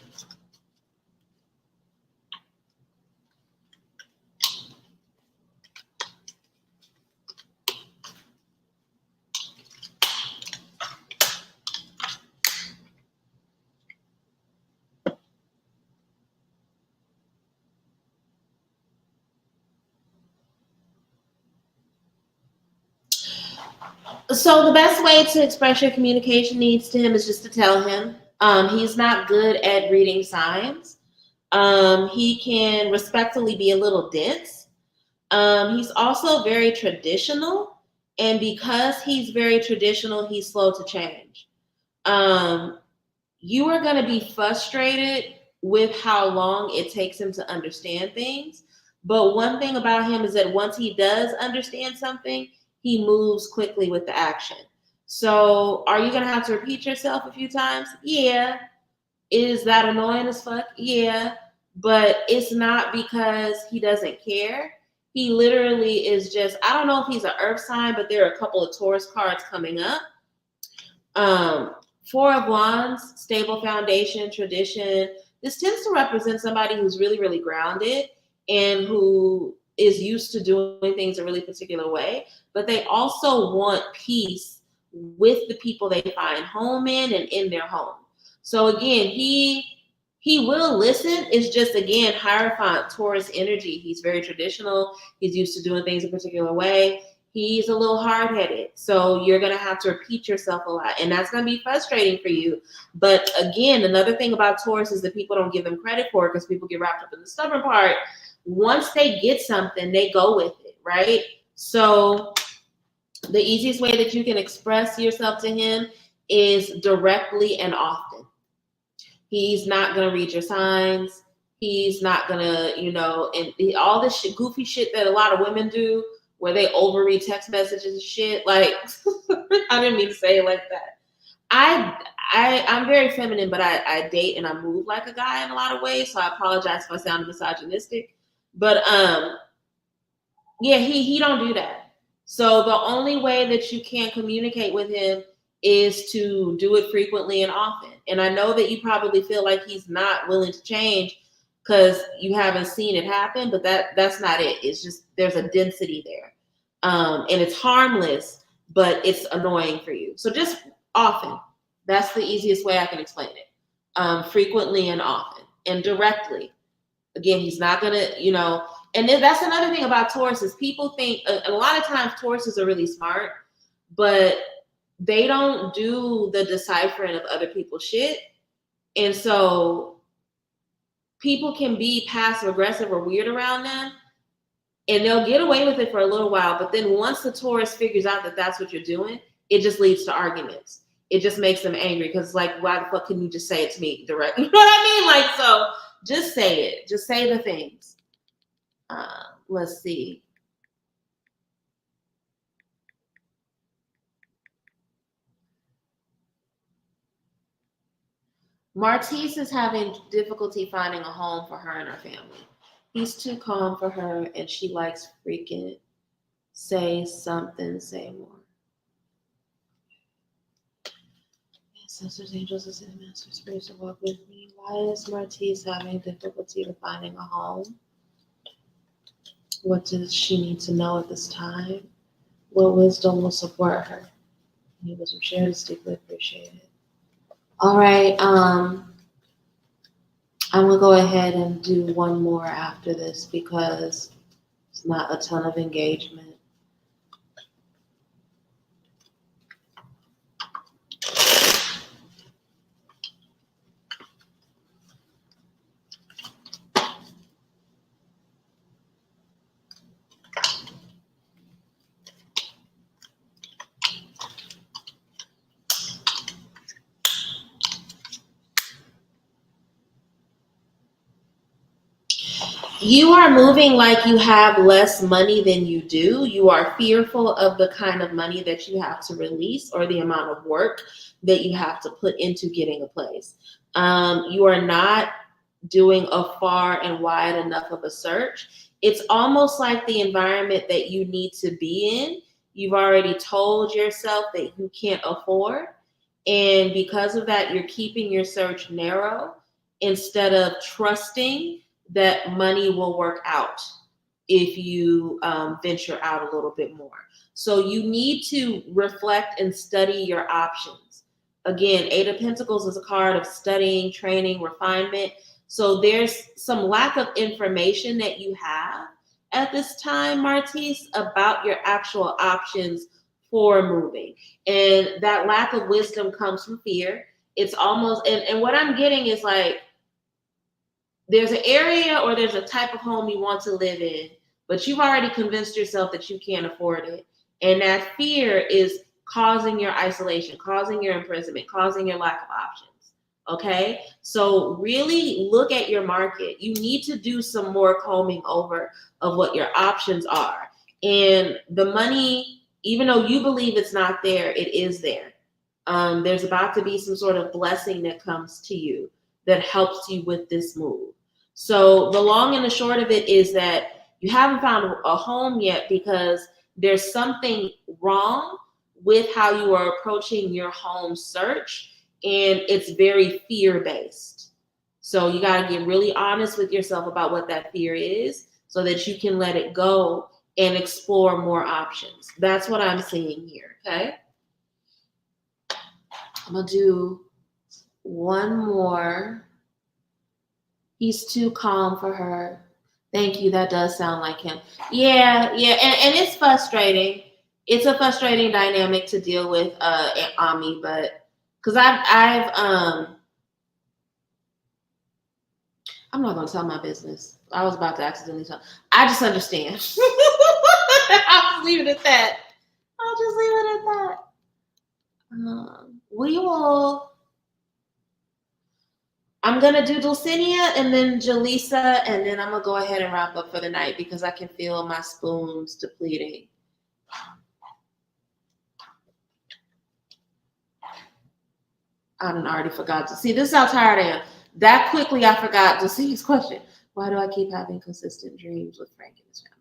Speaker 1: So the best way to express your communication needs to him is just to tell him. He's not good at reading signs. He can respectfully be a little dense. He's also very traditional, and because he's very traditional, he's slow to change. Um, you are going to be frustrated with how long it takes him to understand things. But one thing about him is that once he does understand something, he moves quickly with the action. So, are you going to have to repeat yourself a few times? Yeah. Is that annoying as fuck? Yeah. But it's not because he doesn't care. He literally is just, I don't know if he's an earth sign, but there are a couple of Taurus cards coming up. Um, Four of Wands, stable foundation, tradition. This tends to represent somebody who's really, really grounded and who is used to doing things a really particular way, but they also want peace with the people they find home in and in their home. So again, he will listen. It's just again Hierophant Taurus energy. He's very traditional. He's used to doing things a particular way. He's a little hard-headed, so you're going to have to repeat yourself a lot, and that's going to be frustrating for you. But again, another thing about Taurus is that people don't give them credit for it because people get wrapped up in the stubborn part. Once they get something, they go with it, right? So the easiest way that you can express yourself to him is directly and often. He's not going to read your signs. He's not going to, and all this shit, goofy shit that a lot of women do where they overread text messages and shit. Like, I didn't mean to say it like that. I'm very feminine, but I date and I move like a guy in a lot of ways. So I apologize if I sound misogynistic. But yeah, he don't do that. So the only way that you can communicate with him is to do it frequently and often. And I know that you probably feel like he's not willing to change because you haven't seen it happen, but that's not it. It's just there's a density there. And it's harmless, but it's annoying for you. So just often. That's the easiest way I can explain it. Frequently and often and directly. Again, he's not gonna, and then that's another thing about Taurus is people think a lot of times Tauruses are really smart, but they don't do the deciphering of other people's shit. And so people can be passive aggressive or weird around them and they'll get away with it for a little while. But then once the Taurus figures out that that's what you're doing, it just leads to arguments. It just makes them angry because like, why the fuck can you just say it to me directly? You know what I mean? Like, so just say it. Just say the things. Let's see. Martise is having difficulty finding a home for her and her family. He's too calm for her, and she likes freaking say something, say more. Sisters, angels, and master spirits to walk with me. Why is Martise having difficulty with finding a home? What does she need to know at this time? What wisdom will support her? Any wisdom shared is deeply appreciated. All right, I'm gonna go ahead and do one more after this because it's not a ton of engagement. You are moving like you have less money than you do. You are fearful of the kind of money that you have to release or the amount of work that you have to put into getting a place. You are not doing a far and wide enough of a search. It's almost like the environment that you need to be in, you've already told yourself that you can't afford. And because of that, you're keeping your search narrow instead of trusting that money will work out if you venture out a little bit more. So you need to reflect and study your options. Again, Eight of Pentacles is a card of studying, training, refinement. So there's some lack of information that you have at this time, Martise, about your actual options for moving. And that lack of wisdom comes from fear. It's almost, and what I'm getting is like, there's an area or there's a type of home you want to live in, but you've already convinced yourself that you can't afford it. And that fear is causing your isolation, causing your imprisonment, causing your lack of options. Okay, so really look at your market. You need to do some more combing over of what your options are. And the money, even though you believe it's not there, it is there. There's about to be some sort of blessing that comes to you that helps you with this move. So the long and the short of it is that you haven't found a home yet because there's something wrong with how you are approaching your home search, and it's very fear-based. So you got to get really honest with yourself about what that fear is so that you can let it go and explore more options. That's what I'm seeing here, okay? I'm going to do one more. He's too calm for her. Thank you. That does sound like him. Yeah. And it's frustrating. It's a frustrating dynamic to deal with, Ami, but because I'm not going to tell my business. I was about to accidentally tell. I just understand. I'll just leave it at that. We will. I'm going to do Dulcinea and then Jaleesa, and then I'm going to go ahead and wrap up for the night because I can feel my spoons depleting. I already forgot to see. This is how tired I am. That quickly I forgot to see his question. Why do I keep having consistent dreams with Frank and his family?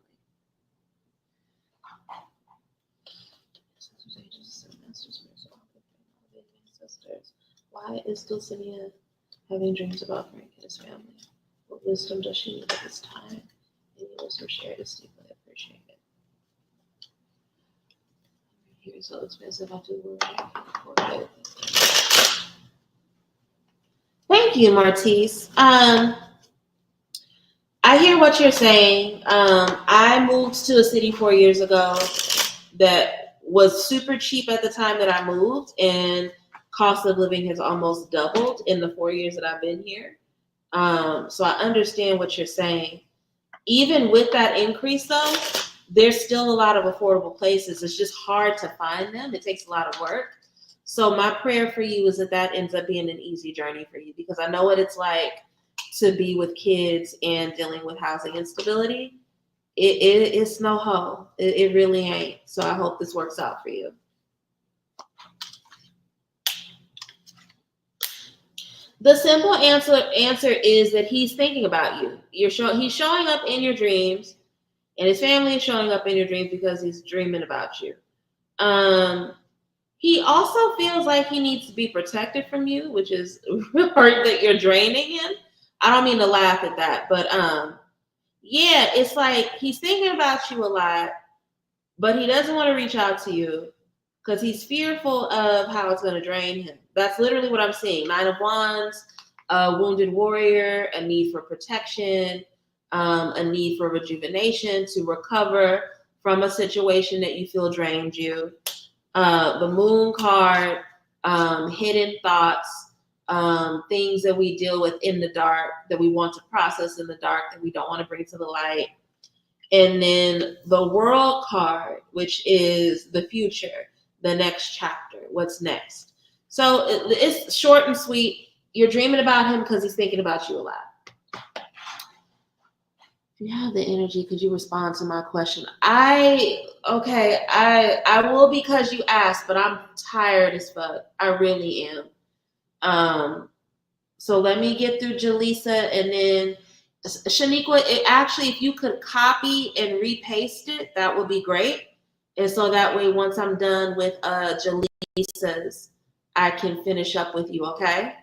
Speaker 1: Why is Dulcinea having dreams about Frank and his family? What wisdom does she need at this time? Any wisdom shared is deeply appreciated. Here is so expensive. I do worry. I can't afford it. Thank you, Martise. I hear what you're saying. I moved to a city 4 years ago that was super cheap at the time that I moved, and cost of living has almost doubled in the 4 years that I've been here. So I understand what you're saying. Even with that increase, though, there's still a lot of affordable places. It's just hard to find them. It takes a lot of work. So my prayer for you is that ends up being an easy journey for you, because I know what it's like to be with kids and dealing with housing instability. It's no ho. It really ain't. So I hope this works out for you. The simple answer is that he's thinking about you. He's showing up in your dreams, and his family is showing up in your dreams because he's dreaming about you. He also feels like he needs to be protected from you, which is hurt that you're draining him. I don't mean to laugh at that, but yeah, it's like he's thinking about you a lot, but he doesn't want to reach out to you because he's fearful of how it's going to drain him. That's literally what I'm seeing. 9 of Wands, a wounded warrior, a need for protection, a need for rejuvenation to recover from a situation that you feel drained you. The Moon card, hidden thoughts, things that we deal with in the dark, that we want to process in the dark, that we don't want to bring to the light. And then the World card, which is the future, the next chapter, what's next. So it's short and sweet. You're dreaming about him because he's thinking about you a lot. If you have the energy, could you respond to my question? I will, because you asked, but I'm tired as fuck. I really am. So let me get through Jaleesa, and then Shaniqua, actually, if you could copy and repaste it, that would be great. And so that way, once I'm done with Jaleesa's, I can finish up with you, okay?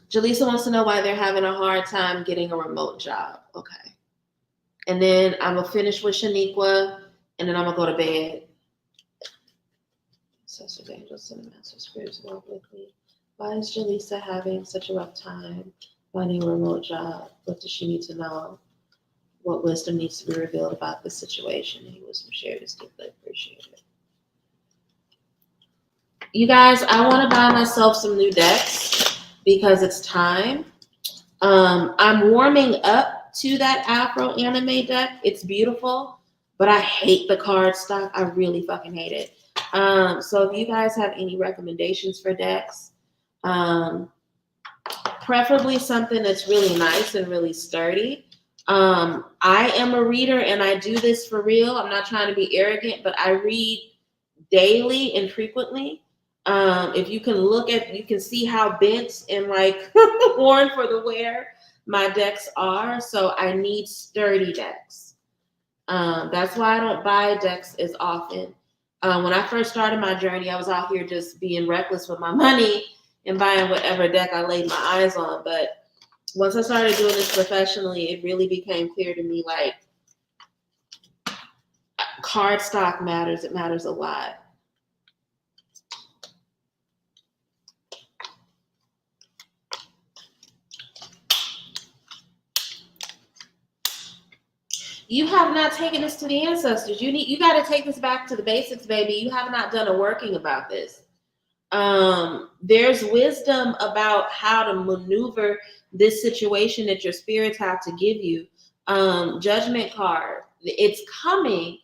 Speaker 1: Jaleesa wants to know why they're having a hard time getting a remote job. Okay. And then I'm going to finish with Shaniqua, and then I'm going to go to bed. Sisters, angels, and master spirits, walk with me. Why is Jaleesa having such a rough time finding a remote job? What does she need to know? what wisdom needs to be revealed about this situation. Any wisdom shared is deeply appreciated. You guys, I want to buy myself some new decks because it's time. I'm warming up to that Afro anime deck. It's beautiful, but I hate the card stock. I really fucking hate it. So if you guys have any recommendations for decks, preferably something that's really nice and really sturdy. I am a reader and I do this for real. I'm not trying to be arrogant, but I read daily and frequently. If you can look at, you can see how bent and like worn for the wear my decks are. So I need sturdy decks. That's why I don't buy decks as often. When I first started my journey, I was out here just being reckless with my money and buying whatever deck I laid my eyes on. But once I started doing this professionally, it really became clear to me like card stock matters. It matters a lot. You have not taken this to the ancestors. You got to take this back to the basics, baby. You have not done a working about this. There's wisdom about how to maneuver this situation that your spirits have to give you. Judgment card. It's coming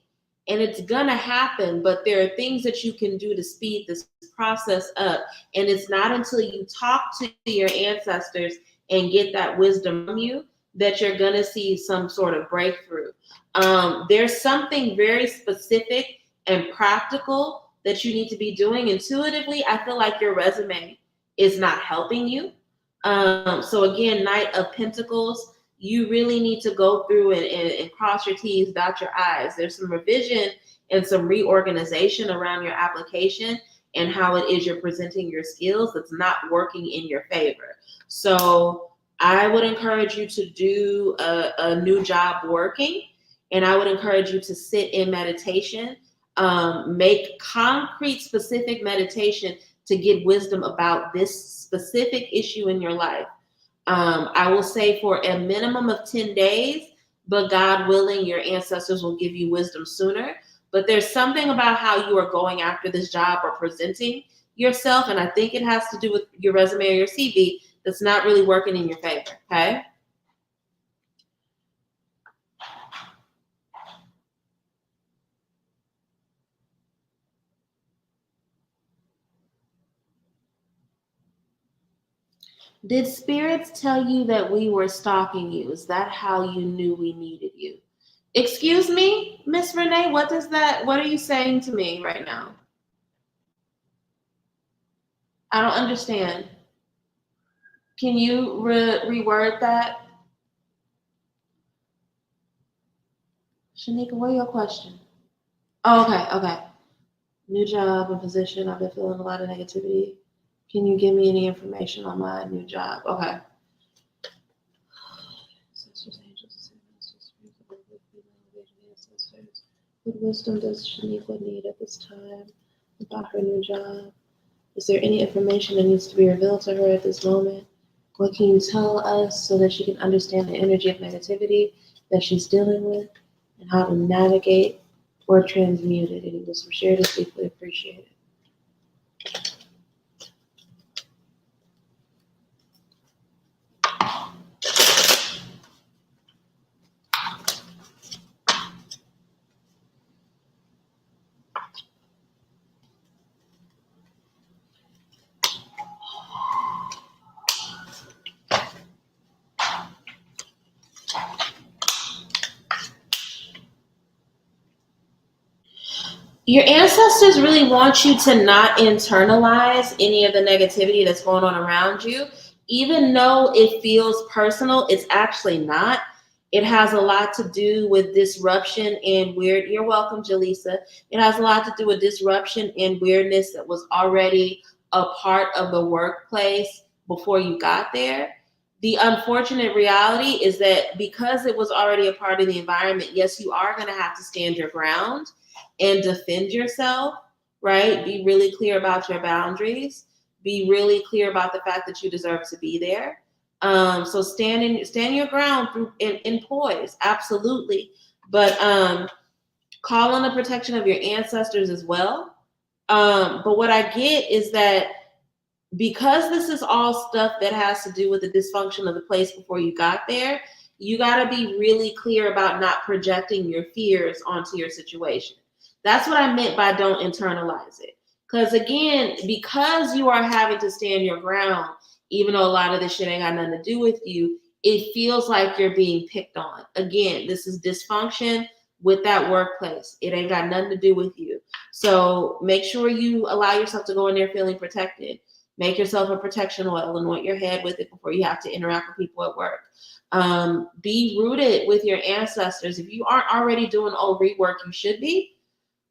Speaker 1: and it's gonna happen, but there are things that you can do to speed this process up. And it's not until you talk to your ancestors and get that wisdom from you that you're gonna see some sort of breakthrough. There's something very specific and practical that you need to be doing intuitively. I feel like your resume is not helping you. So again, Knight of Pentacles, you really need to go through and cross your T's, dot your I's. There's some revision and some reorganization around your application and how it is you're presenting your skills that's not working in your favor. So I would encourage you to do a new job working, and I would encourage you to sit in meditation. Make concrete, specific meditation to get wisdom about this specific issue in your life. I will say for a minimum of 10 days, but God willing, your ancestors will give you wisdom sooner. But there's something about how you are going after this job or presenting yourself, and I think it has to do with your resume or your CV that's not really working in your favor, okay? Did spirits tell you that we were stalking you? Is that how you knew we needed you? Excuse me, Miss Renee, what are you saying to me right now? I don't understand. Can you reword that? Shanika, what are your question? Oh, okay. New job and position. I've been feeling a lot of negativity. Can you give me any information on my new job? Okay. What wisdom does Shaniqua need at this time about her new job? Is there any information that needs to be revealed to her at this moment? What can you tell us so that she can understand the energy of negativity that she's dealing with and how to navigate or transmute it? Any wisdom shared is deeply appreciated. Your ancestors really want you to not internalize any of the negativity that's going on around you. Even though it feels personal, it's actually not. It has a lot to do with disruption and weird. You're welcome, Jaleesa. It has a lot to do with disruption and weirdness that was already a part of the workplace before you got there. The unfortunate reality is that because it was already a part of the environment, yes, you are going to have to stand your ground and defend yourself, right? Be really clear about your boundaries. Be really clear about the fact that you deserve to be there. So stand your ground through in poise, absolutely. But call on the protection of your ancestors as well. But what I get is that because this is all stuff that has to do with the dysfunction of the place before you got there, you got to be really clear about not projecting your fears onto your situation. That's what I meant by don't internalize it. Because again, because you are having to stand your ground, even though a lot of this shit ain't got nothing to do with you, it feels like you're being picked on. Again, this is dysfunction with that workplace. It ain't got nothing to do with you. So make sure you allow yourself to go in there feeling protected. Make yourself a protection oil, anoint your head with it before you have to interact with people at work. Be rooted with your ancestors. If you aren't already doing old rework, you should be.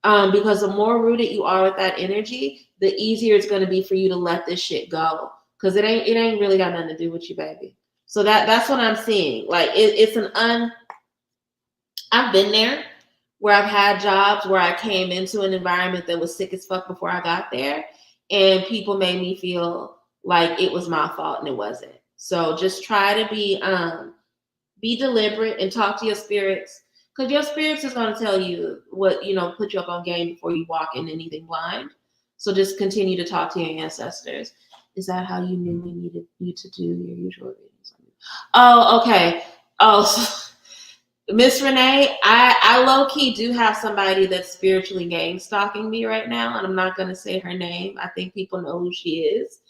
Speaker 1: Because the more rooted you are with that energy, the easier it's going to be for you to let this shit go. Because it ain't really got nothing to do with you, baby. So that's what I'm seeing. Like I've been there where I've had jobs where I came into an environment that was sick as fuck before I got there, and people made me feel like it was my fault, and it wasn't. So just try to be deliberate and talk to your spirits, because your spirits is going to tell you what, put you up on game before you walk in anything blind. So just continue to talk to your ancestors. Is that how you knew we needed you to do your usual readings? Oh, okay. Oh, Miss Renee, I low-key do have somebody that's spiritually gang stalking me right now, and I'm not going to say her name. I think people know who she is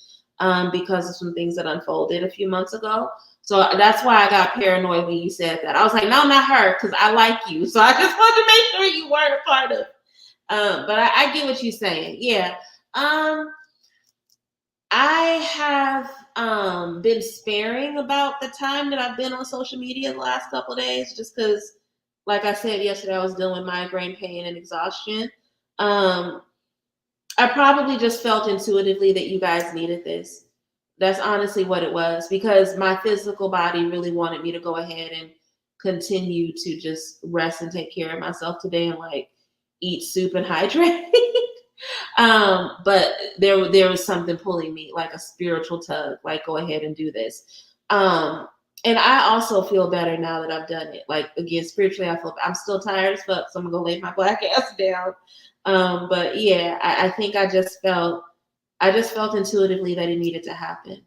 Speaker 1: because of some things that unfolded a few months ago. So that's why I got paranoid when you said that. I was like, no, not her, because I like you. So I just wanted to make sure you weren't part of. But I get what you're saying. Yeah. I have been sparing about the time that I've been on social media the last couple of days, just because, like I said yesterday, I was dealing with migraine pain and exhaustion. I probably just felt intuitively that you guys needed this. That's honestly what it was, because my physical body really wanted me to go ahead and continue to just rest and take care of myself today and like eat soup and hydrate. But there was something pulling me, like a spiritual tug, like go ahead and do this. And I also feel better now that I've done it. Like again, spiritually, I'm still tired as fuck, so I'm gonna go lay my black ass down. But yeah, I think I just felt intuitively that it needed to happen.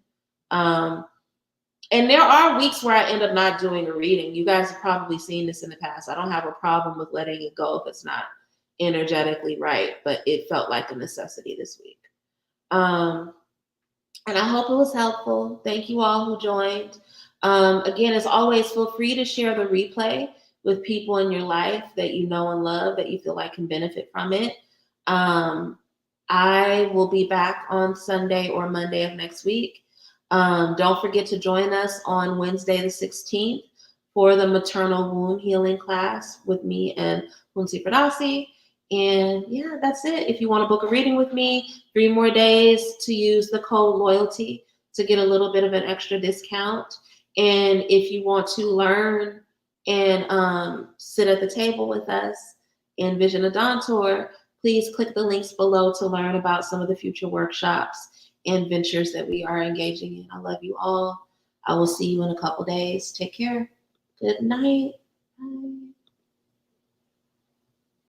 Speaker 1: And there are weeks where I end up not doing a reading. You guys have probably seen this in the past. I don't have a problem with letting it go if it's not energetically right, but it felt like a necessity this week. And I hope it was helpful. Thank you all who joined. Again, as always, feel free to share the replay with people in your life that you know and love, that you feel like can benefit from it. I will be back on Sunday or Monday of next week. Don't forget to join us on Wednesday the 16th for the maternal wound healing class with me and Hunsi Pradasi. And yeah, that's it. If you want to book a reading with me, 3 more days to use the code loyalty to get a little bit of an extra discount. And if you want to learn and sit at the table with us in Vision of Dawn Tour, please click the links below to learn about some of the future workshops and ventures that we are engaging in. I love you all. I will see you in a couple days. Take care. Good night. Bye.